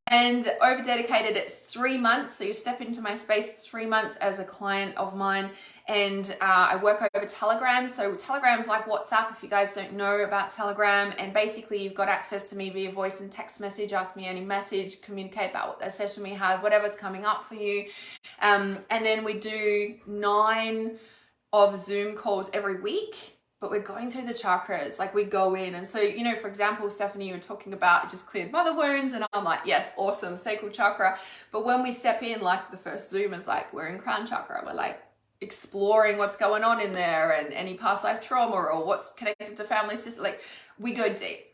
And over dedicated, it's 3 months. So you step into my space 3 months as a client of mine. And I work over Telegram. So Telegram's like WhatsApp, if you guys don't know about Telegram. And basically you've got access to me via voice and text message, ask me any message, communicate about what the session we had, whatever's coming up for you. And then we do 9 of Zoom calls every week. But we're going through the chakras, like we go in. And so, you know, for example, Stephanie, you were talking about just cleared mother wounds, and I'm like, yes, awesome, sacral chakra. But when we step in, like the first Zoom is like, we're in crown chakra. We're like exploring what's going on in there and any past life trauma or what's connected to family system. Like we go deep,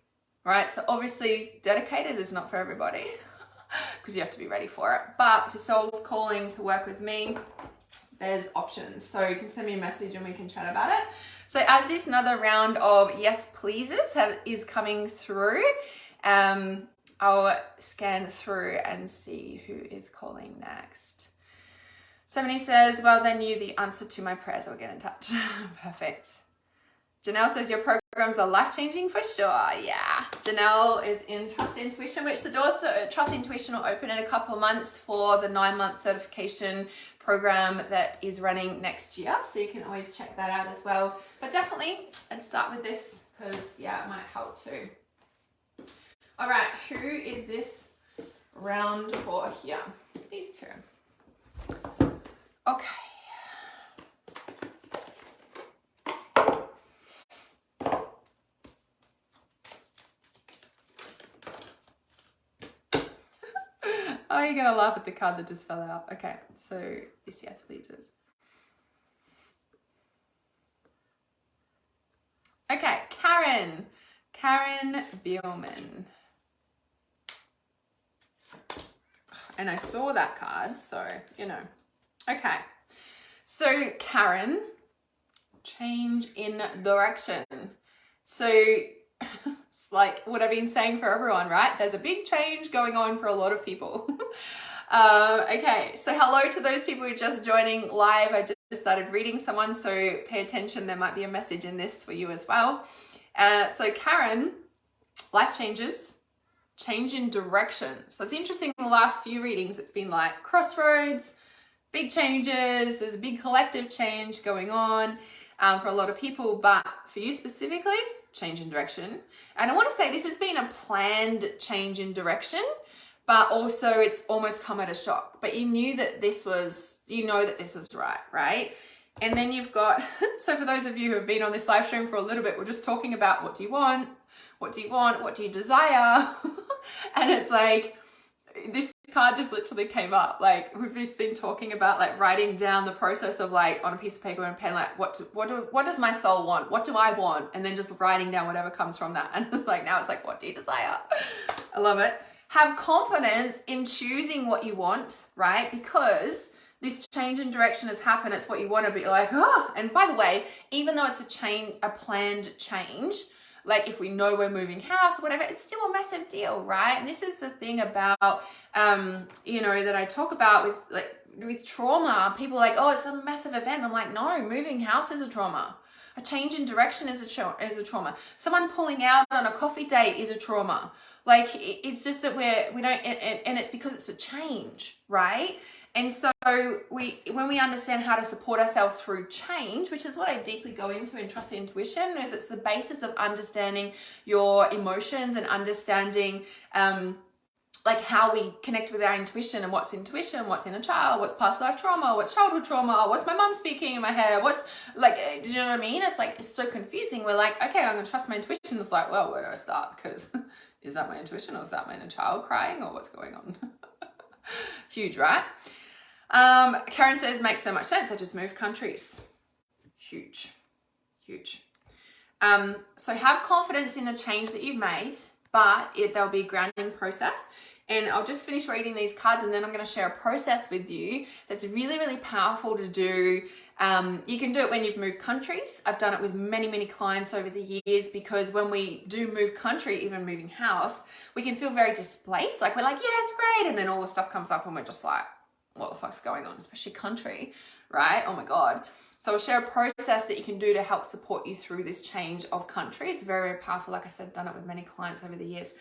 right? So obviously dedicated is not for everybody because you have to be ready for it. But if your soul's calling to work with me, there's options. So you can send me a message and we can chat about it. So as this another round of yes pleases is coming through, I'll scan through and see who is calling next. Somebody says, well, they knew the answer to my prayers. I'll get in touch. Perfect. Janelle says your programs are life-changing for sure. Yeah. Janelle is in Trust Intuition, which the doors to Trust Intuition will open in a couple of months for the 9-month certification program that is running next year. So you can always check that out as well. But definitely, I'd start with this because, yeah, it might help too. All right, who is this round for here? These two. Okay. Oh, you're going to laugh at the card that just fell out. Okay, so this yes, pleases. Okay, Karen Bielman. And I saw that card, so, you know. Okay, so Karen, change in direction. So it's like what I've been saying for everyone, right? There's a big change going on for a lot of people. Okay, so hello to those people who are just joining live. I just started reading someone, so pay attention. There might be a message in this for you as well. So Karen, life changes, change in direction. So it's interesting, the last few readings, it's been like crossroads, big changes, there's a big collective change going on for a lot of people, but for you specifically, change in direction. And I want to say this has been a planned change in direction, but also it's almost come at a shock. But you knew that this was, you know that this is right? And then you've got, so for those of you who have been on this live stream for a little bit, we're just talking about what do you want? What do you want? What do you desire? And it's like, this card just literally came up. Like we've just been talking about like writing down the process of like on a piece of paper and pen, like what does my soul want? What do I want? And then just writing down whatever comes from that. And it's like, now it's like, what do you desire? I love it. Have confidence in choosing what you want, right? Because this change in direction has happened. It's what you want to be like, oh. And by the way, even though it's a planned change, like if we know we're moving house or whatever, it's still a massive deal, right? And this is the thing about, you know, that I talk about with trauma. People are like, oh, it's a massive event. I'm like, no, moving house is a trauma. A change in direction is a trauma. Someone pulling out on a coffee date is a trauma. Like it's just that we don't, and it's because it's a change, right? And so when we understand how to support ourselves through change, which is what I deeply go into in Trust the Intuition, is it's the basis of understanding your emotions and understanding like how we connect with our intuition and what's inner child, what's past life trauma, what's childhood trauma, what's my mom speaking in my head, what's like, do you know what I mean? It's like, it's so confusing. We're like, okay, I'm gonna trust my intuition. It's like, well, where do I start? Because is that my intuition, or is that my inner child crying, or what's going on? Huge, right? Karen says, makes so much sense. I just moved countries. Huge. So have confidence in the change that you've made, but there'll be a grounding process. And I'll just finish reading these cards, and then I'm going to share a process with you that's really, really powerful to do. You can do it when you've moved countries. I've done it with many, many clients over the years, because when we do move country, even moving house, we can feel very displaced. Like, we're like, yeah, it's great. And then all the stuff comes up and we're just like, what the fuck's going on? Especially country, right? Oh my God. So I'll share a process that you can do to help support you through this change of country. It's very, very powerful. Like I said, done it with many clients over the years.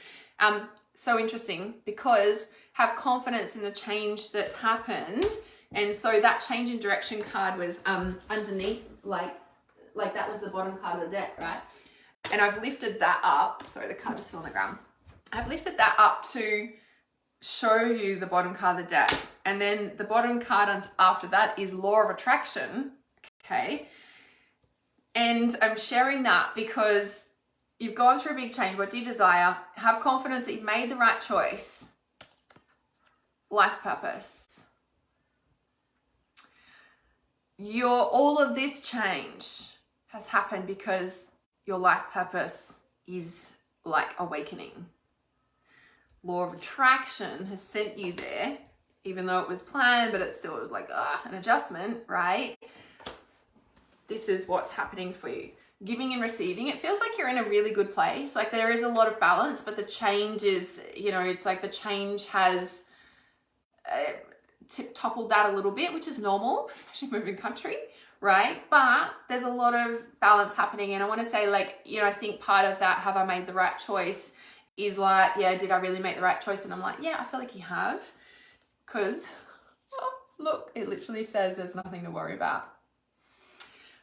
So interesting, because have confidence in the change that's happened. And so that change in direction card was underneath, like that was the bottom card of the deck, right? And I've lifted that up. Sorry, the card just fell on the ground. I've lifted that up to show you the bottom card of the deck. And then the bottom card after that is Law of Attraction. Okay. And I'm sharing that because you've gone through a big change. What do you desire? Have confidence that you've made the right choice. Life purpose. All of this change has happened because your life purpose is like awakening. Law of Attraction has sent you there, even though it was planned, but it still was like an adjustment, right? This is what's happening for you. Giving and receiving, it feels like you're in a really good place. Like there is a lot of balance, but the change is, it's like the change has toppled that a little bit, which is normal, especially moving country, right? But there's a lot of balance happening. And I want to say, I think part of that, have I made the right choice, is like, yeah, did I really make the right choice? And I'm like, yeah, I feel like you have. Because, look, it literally says there's nothing to worry about.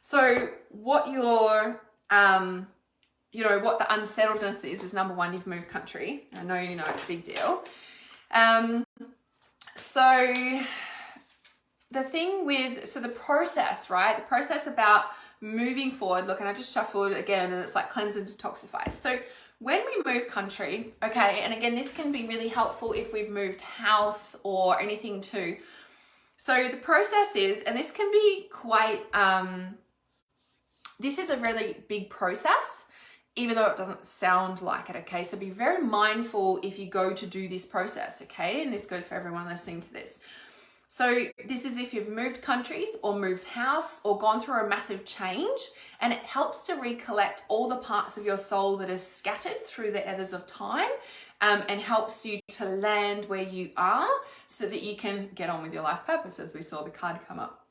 So what your, what the unsettledness is number one, you've moved country. I know it's a big deal. So the process, right? The process about moving forward, look, and I just shuffled again, and it's like cleanse and detoxify. So when we move country, okay, and again, this can be really helpful if we've moved house or anything too. So the process is, and this can be quite, this is a really big process, even though it doesn't sound like it, okay? So be very mindful if you go to do this process, okay? And this goes for everyone listening to this. So this is if you've moved countries or moved house or gone through a massive change, and it helps to recollect all the parts of your soul that is scattered through the ethers of time, and helps you to land where you are so that you can get on with your life purpose, as we saw the card come up.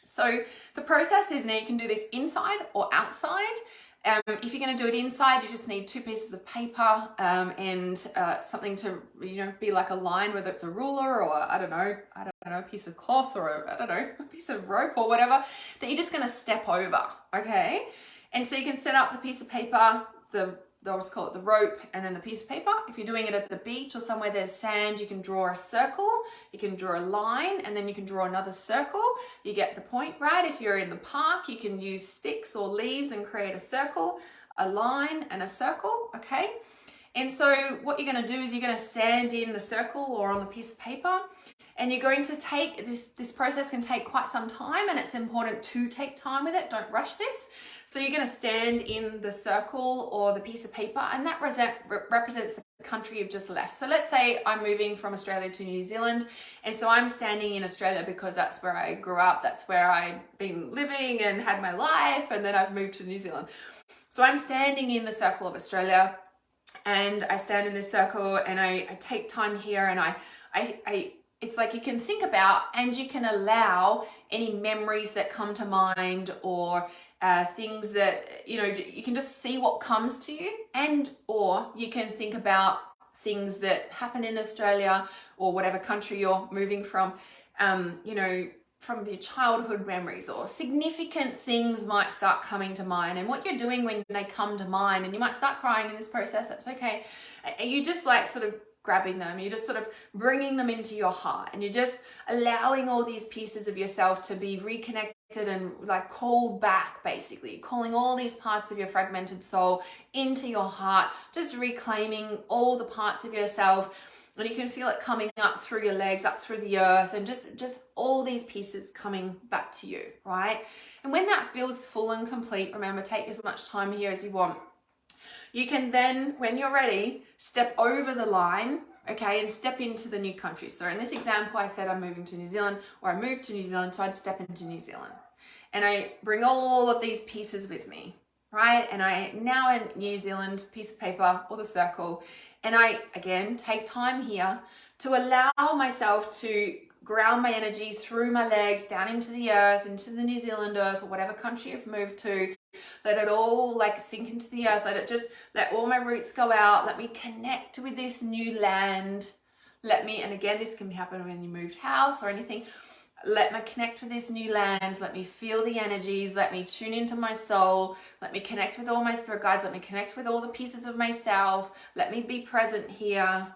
So the process is, now you can do this inside or outside. If you're going to do it inside, you just need 2 pieces of paper and something to, be like a line, whether it's a ruler or I don't know, a piece of cloth or a piece of rope or whatever, that you're just going to step over, okay? And so you can set up the piece of paper, they'll just call it the rope, and then the piece of paper. If you're doing it at the beach or somewhere there's sand, you can draw a circle, you can draw a line, and then you can draw another circle. You get the point, right? If you're in the park, you can use sticks or leaves and create a circle, a line, and a circle, okay? And so what you're going to do is you're going to stand in the circle or on the piece of paper, and you're going to take this process can take quite some time, and it's important to take time with it. Don't rush this. So you're going to stand in the circle or the piece of paper, and that represents the country you've just left. So let's say I'm moving from Australia to New Zealand, and so I'm standing in Australia because that's where I grew up, that's where I've been living and had my life, and then I've moved to New Zealand. So I'm standing in the circle of Australia, and I stand in this circle, and I take time here, and I it's like you can think about, and you can allow any memories that come to mind, or things that, you can just see what comes to you, or you can think about things that happen in Australia or whatever country you're moving from, you know, from your childhood memories, or significant things might start coming to mind. And what you're doing when they come to mind, and you might start crying in this process, that's okay. You just like sort of grabbing them, you're just sort of bringing them into your heart, and you're just allowing all these pieces of yourself to be reconnected and like called back, basically calling all these parts of your fragmented soul into your heart, just reclaiming all the parts of yourself. And you can feel it coming up through your legs, up through the earth, and just all these pieces coming back to you, right? And when that feels full and complete, remember, take as much time here as you want. You can then, when you're ready, step over the line, okay, and step into the new country. So in this example, I said I'm moving to New Zealand, or I moved to New Zealand, so I'd step into New Zealand. And I bring all of these pieces with me, right? And I now in New Zealand, piece of paper or the circle, and I, again, take time here to allow myself to ground my energy through my legs, down into the earth, into the New Zealand earth, or whatever country you've moved to. Let it all like sink into the earth. Let all my roots go out. Let me connect with this new land. And again, this can happen when you moved house or anything. Let me connect with this new land. Let me feel the energies. Let me tune into my soul. Let me connect with all my spirit guides. Let me connect with all the pieces of myself. Let me be present here.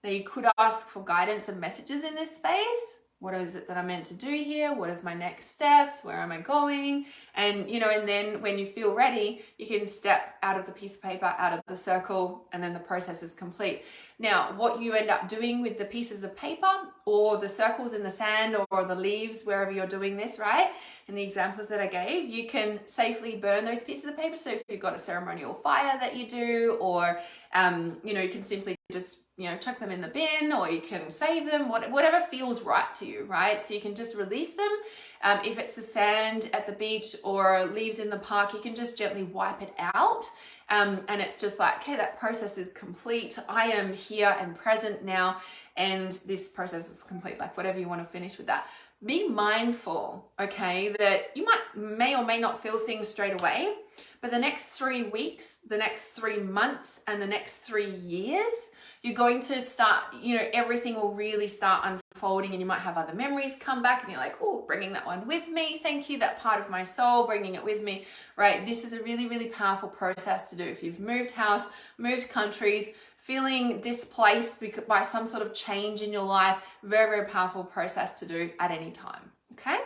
Now you could ask for guidance and messages in this space. What is it that I'm meant to do here? What is my next steps? Where am I going? And, you know, and then when you feel ready, you can step out of the piece of paper, out of the circle, and then the process is complete. Now, what you end up doing with the pieces of paper or the circles in the sand or the leaves, wherever you're doing this, right? In the examples that I gave, you can safely burn those pieces of paper. So if you've got a ceremonial fire that you do, or, you know, you can simply just, you know, chuck them in the bin, or you can save them, whatever feels right to you, right? So you can just release them. If it's the sand at the beach or leaves in the park, you can just gently wipe it out. And it's just like, okay, that process is complete. I am here and present now, and this process is complete. Like whatever you want to finish with that. Be mindful, okay, that you may or may not feel things straight away, but the next 3 weeks, the next 3 months, and the next 3 years, you're going to start, you know, everything will really start unfolding, and you might have other memories come back and you're like, oh, bringing that one with me. Thank you, that part of my soul, bringing it with me, right? This is a really, really powerful process to do. If you've moved house, moved countries, feeling displaced by some sort of change in your life, very, very powerful process to do at any time, okay?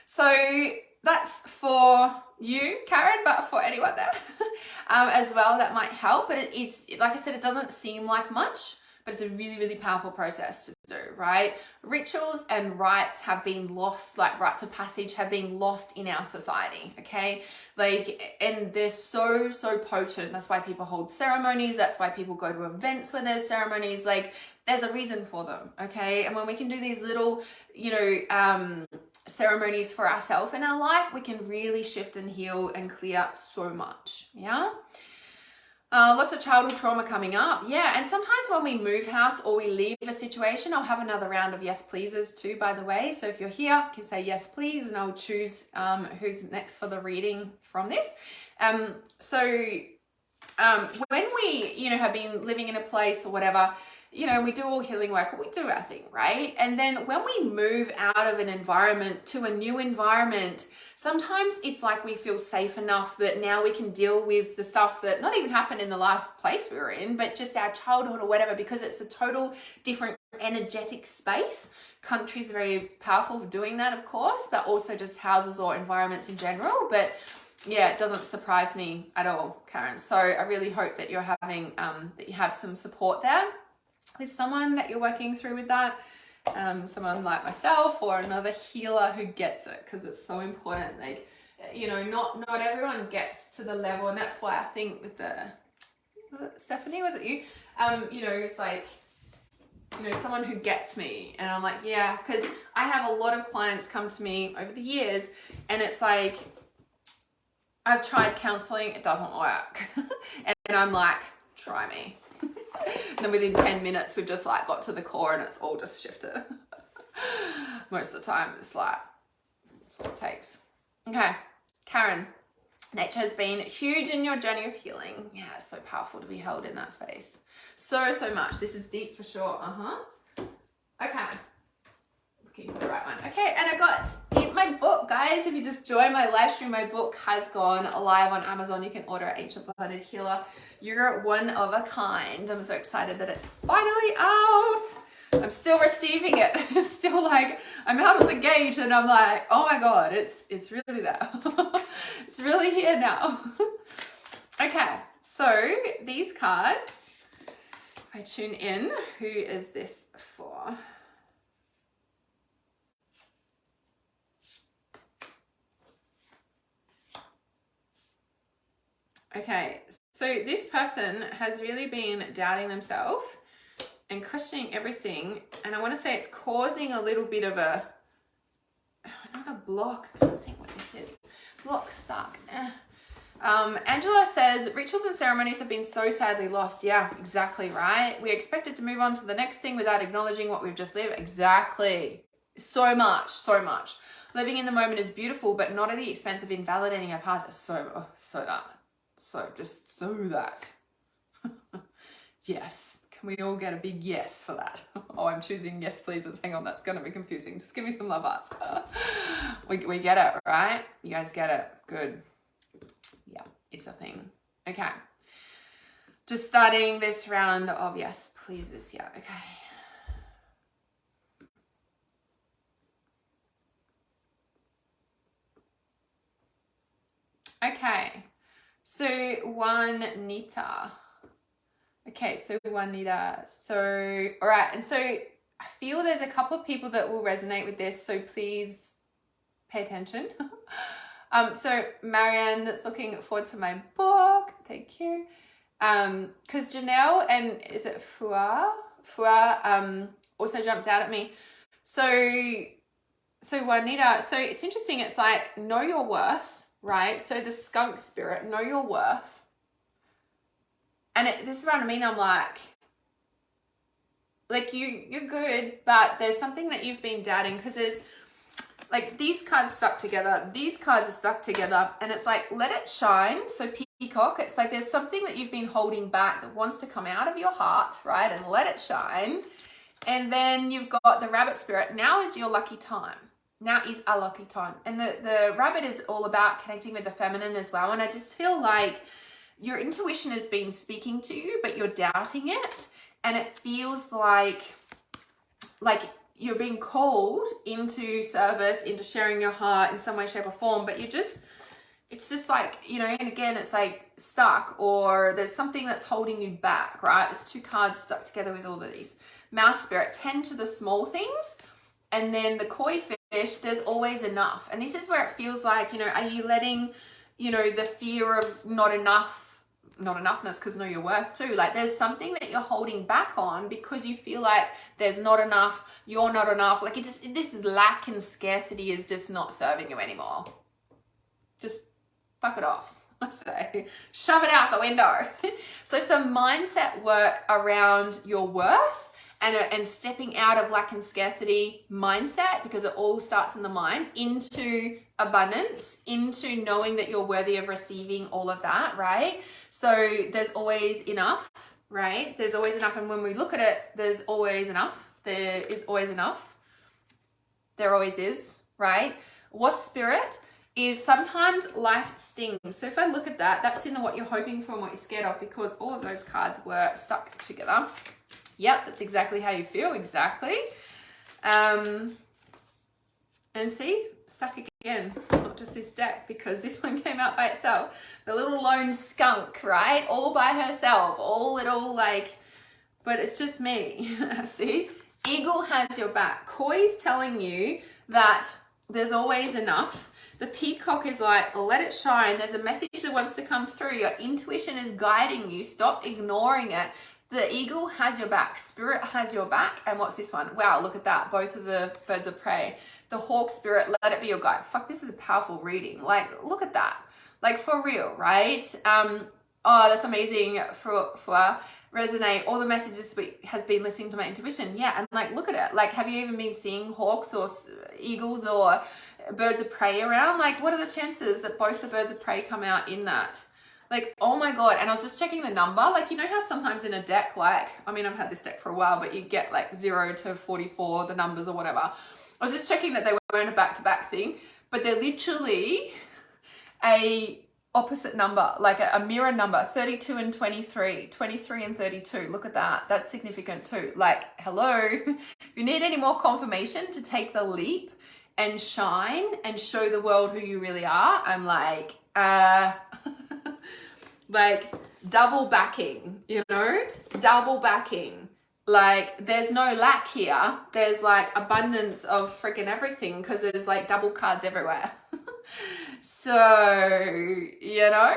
So that's for you, Karen, but for anyone there as well, that might help. But it's, like I said, it doesn't seem like much, but it's a really, really powerful process to do, right? Rituals and rites have been lost, like rites of passage have been lost in our society, okay? Like, and they're so, so potent. That's why people hold ceremonies. That's why people go to events where there's ceremonies. Like, there's a reason for them, okay? And when we can do these little, you know, ceremonies for ourselves in our life, we can really shift and heal and clear so much, yeah? Lots of childhood trauma coming up. Yeah, and sometimes when we move house or we leave a situation, I'll have another round of yes pleases too, by the way. So if you're here, you can say yes please, and I'll choose who's next for the reading from this. When we, you know, have been living in a place or whatever, you know, we do all healing work, we do our thing, right? And then when we move out of an environment to a new environment, sometimes it's like we feel safe enough that now we can deal with the stuff that not even happened in the last place we were in, but just our childhood or whatever, because it's a total different energetic space. Countries are very powerful for doing that, of course, but also just houses or environments in general. But yeah, it doesn't surprise me at all, Karen. So I really hope that you're having, that you have some support there with someone that you're working through with that, someone like myself or another healer who gets it, because it's so important. Like, you know, not everyone gets to the level, and that's why I think with Stephanie, was it you? You know, it's like, you know, someone who gets me, and I'm like, yeah, because I have a lot of clients come to me over the years, and it's like, I've tried counseling, it doesn't work. And I'm like, try me. And then within 10 minutes, we've just like got to the core and it's all just shifted. Most of the time, it's like, that's all it takes. Okay, Karen, nature has been huge in your journey of healing. Yeah, it's so powerful to be held in that space. So, so much. This is deep for sure. Okay. Looking for the right one. Okay, and I got my book, guys. If you just joined my live stream, my book has gone live on Amazon. You can order it, Ancient Blooded Healer. You're one of a kind. I'm so excited that it's finally out. I'm still receiving it. It's still like, I'm out of the gate and I'm like, oh my God, it's really there. It's really here now. Okay, so these cards, I tune in. Who is this for? Okay, so this person has really been doubting themselves and questioning everything, and I want to say it's causing a little bit of a, not a block, I can't think what this is, block, stuck. Angela says, rituals and ceremonies have been so sadly lost. Yeah, exactly right. We expected to move on to the next thing without acknowledging what we've just lived. Exactly. So much. Living in the moment is beautiful, but not at the expense of invalidating our past. Yes. Can we all get a big yes for that? Oh, I'm choosing yes, pleases. Hang on, that's going to be confusing. Just give me some love hearts. We get it, right? You guys get it. Good. Yeah, it's a thing. Okay. Just starting this round of yes, pleases here. Okay. So Juanita. Okay, so Juanita. So, all right. And so I feel there's a couple of people that will resonate with this. So please pay attention. So Marianne, that's looking forward to my book. Thank you. Because Janelle and is it Fua also jumped out at me. So Juanita, so it's interesting. It's like, know your worth, right? So the skunk spirit, know your worth. And this is what I mean. I'm like you're good, but there's something that you've been doubting, because there's like these cards stuck together. These cards are stuck together, and it's like, let it shine. So peacock, it's like there's something that you've been holding back that wants to come out of your heart, right? And let it shine. And then you've got the rabbit spirit. Now is your lucky time. Now is a lucky time. And the rabbit is all about connecting with the feminine as well. And I just feel like your intuition has been speaking to you, but you're doubting it. And it feels like you're being called into service, into sharing your heart in some way, shape or form, but it's just like, you know, and again, it's like stuck, or there's something that's holding you back, right? There's two cards stuck together with all of these. Mouse spirit, tend to the small things. And then the koi fish, there's always enough. And this is where it feels like, you know, are you letting, you know, the fear of not enoughness, because know your worth too. Like there's something that you're holding back on because you feel like there's not enough, you're not enough. Like this lack and scarcity is just not serving you anymore. Just fuck it off. I say, shove it out the window. So some mindset work around your worth and stepping out of lack and scarcity mindset, because it all starts in the mind, into abundance, into knowing that you're worthy of receiving all of that, right? So there's always enough, right? There's always enough. And when we look at it, there's always enough. There is always enough. There always is, right? Wasp spirit is sometimes life stings. So if I look at that, that's in the what you're hoping for and what you're scared of, because all of those cards were stuck together. Yep, that's exactly how you feel, exactly. And see, stuck again. It's not just this deck, because this one came out by itself. The little lone skunk, right? All by herself, all little like, but it's just me, see? Eagle has your back. Koi's telling you that there's always enough. The peacock is like, let it shine. There's a message that wants to come through. Your intuition is guiding you. Stop ignoring it. The eagle has your back. Spirit has your back. And what's this one? Wow, look at that. Both of the birds of prey. The hawk spirit, let it be your guide. Fuck, this is a powerful reading. Like, look at that. Like, for real, right? Oh, that's amazing. For resonate. All the messages has been listening to my intuition. Yeah, and like, look at it. Like, have you even been seeing hawks or eagles or birds of prey around? Like, what are the chances that both the birds of prey come out in that? Like, oh my God. And I was just checking the number. Like, you know how sometimes in a deck, like, I mean, I've had this deck for a while, but you get like 0 to 44, the numbers or whatever. I was just checking that they weren't a back-to-back thing, but they're literally a opposite number, like a mirror number, 32 and 23, 23 and 32. Look at that. That's significant too. Like, hello. If you need any more confirmation to take the leap and shine and show the world who you really are, I'm like, like double backing, you know, double backing. Like, there's no lack here. There's like abundance of freaking everything because there's like double cards everywhere. So, you know,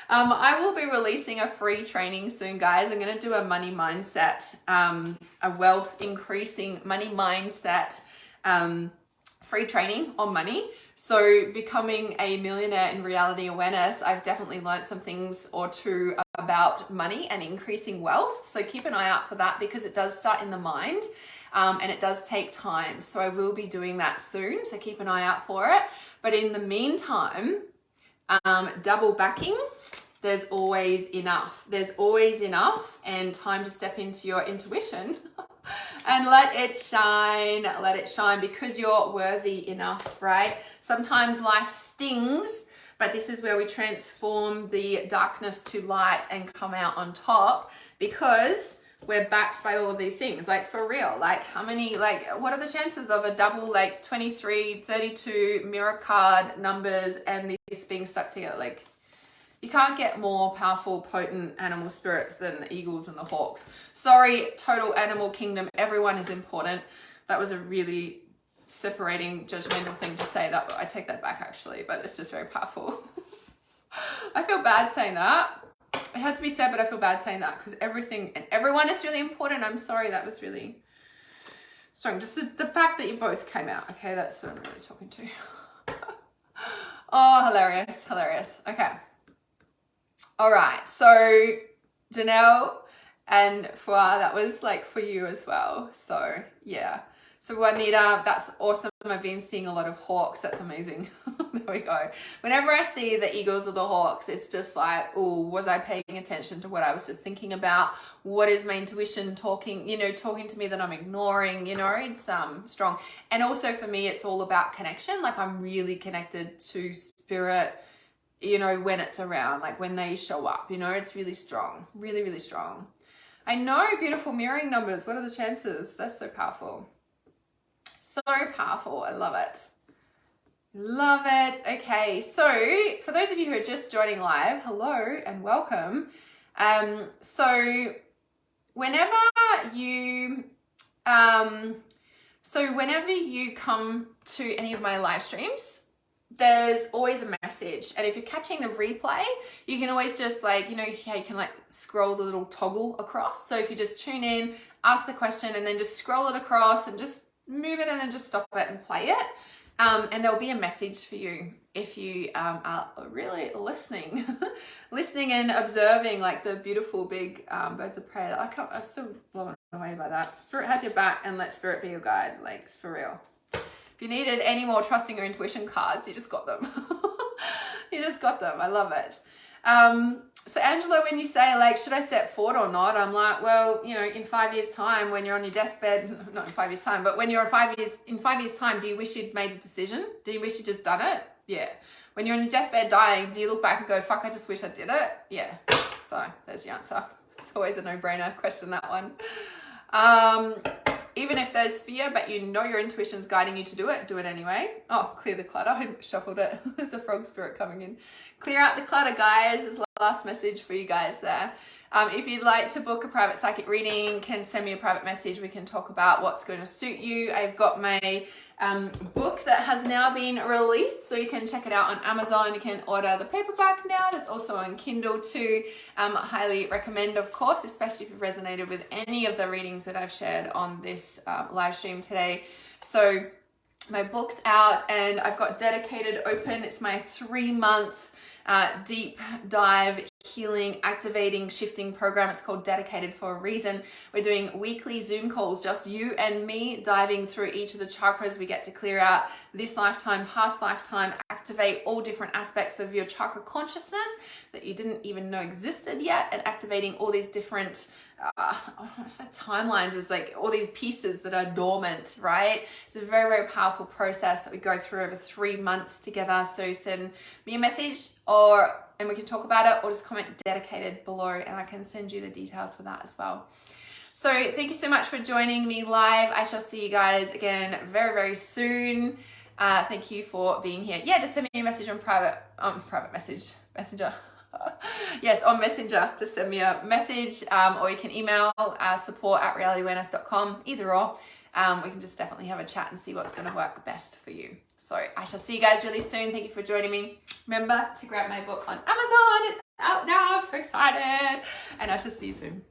I will be releasing a free training soon, guys. I'm going to do a money mindset, a wealth increasing money mindset, free training on money. So becoming a millionaire in reality awareness, I've definitely learned some things or two about money and increasing wealth. So keep an eye out for that because it does start in the mind. And it does take time. So I will be doing that soon. So keep an eye out for it. But in the meantime, double backing, there's always enough. There's always enough and time to step into your intuition and let it shine because you're worthy enough, right? Sometimes life stings, but this is where we transform the darkness to light and come out on top because we're backed by all of these things. Like, for real, like how many, like what are the chances of a double, like 23, 32 mirror card numbers and this being stuck together? Like, you can't get more powerful, potent animal spirits than the eagles and the hawks. Sorry, total animal kingdom, everyone is important. That was a really separating, judgmental thing to say. That I take that back actually, but it's just very powerful. I feel bad saying that. It had to be said, but I feel bad saying that because everything and everyone is really important. I'm sorry, that was really strong. Just the fact that you both came out. Okay, that's what I'm really talking to. Oh, hilarious, hilarious. Okay. All right. So Janelle and Fua, that was like for you as well. So yeah. So Juanita, that's awesome. I've been seeing a lot of hawks. That's amazing. There we go. Whenever I see the eagles or the hawks, it's just like, oh, was I paying attention to what I was just thinking about? What is my intuition talking to me that I'm ignoring? You know, it's strong. And also for me, it's all about connection. Like, I'm really connected to spirit, you know, when it's around, like when they show up, you know, it's really strong, really, really strong. I know, beautiful mirroring numbers. What are the chances? That's so powerful. So powerful. I love it. Love it. Okay. So for those of you who are just joining live, hello and welcome. So whenever you come to any of my live streams, there's always a message. And if you're catching the replay, you can always just like, you know, you can like scroll the little toggle across. So if you just tune in, ask the question, and then just scroll it across and just move it and then just stop it and play it. And there'll be a message for you if you are really listening, listening and observing like the beautiful big birds of prey. I'm still blown away by that. Spirit has your back and let spirit be your guide. Like, for real. If you needed any more trusting your intuition cards, you just got them. You just got them. I love it. So Angela, when you say like, should I step forward or not? I'm like, well, you know, in 5 years time, when you're on your deathbed, not in 5 years time, but when you're in 5 years time, do you wish you'd made the decision? Do you wish you'd just done it? Yeah. When you're on your deathbed dying, do you look back and go, fuck, I just wish I did it? Yeah. So there's the answer. It's always a no-brainer. Question that one. Even if there's fear, but you know your intuition's guiding you to do it anyway. Oh, clear the clutter. I shuffled it. There's a frog spirit coming in. Clear out the clutter, guys. Is the last message for you guys there. If you'd like to book a private psychic reading, can send me a private message. We can talk about what's going to suit you. I've got my book that has now been released, so you can check it out on Amazon. You can order the paperback now. It's also on Kindle too. Highly recommend, of course, especially if you've resonated with any of the readings that I've shared on this live stream today. So my book's out and I've got Dedicated open. It's my 3-month deep dive healing, activating, shifting program. It's called Dedicated for a reason. We're doing weekly Zoom calls, just you and me, diving through each of the chakras we get to clear out this lifetime, past lifetime, activate all different aspects of your chakra consciousness that you didn't even know existed yet, and activating all these different timelines is like all these pieces that are dormant, right? It's a very, very powerful process that we go through over 3 months together. So send me a message and we can talk about it, or just comment dedicated below and I can send you the details for that as well. So thank you so much for joining me live. I shall see you guys again very, very soon. Thank you for being here. Yeah, just send me a message on Messenger. Yes, on Messenger, just send me a message, or you can email support@realityawareness.com, either or. We can just definitely have a chat and see what's going to work best for you. So I shall see you guys really soon. Thank you for joining me. Remember to grab my book on Amazon. It's out now. I'm so excited. And I shall see you soon.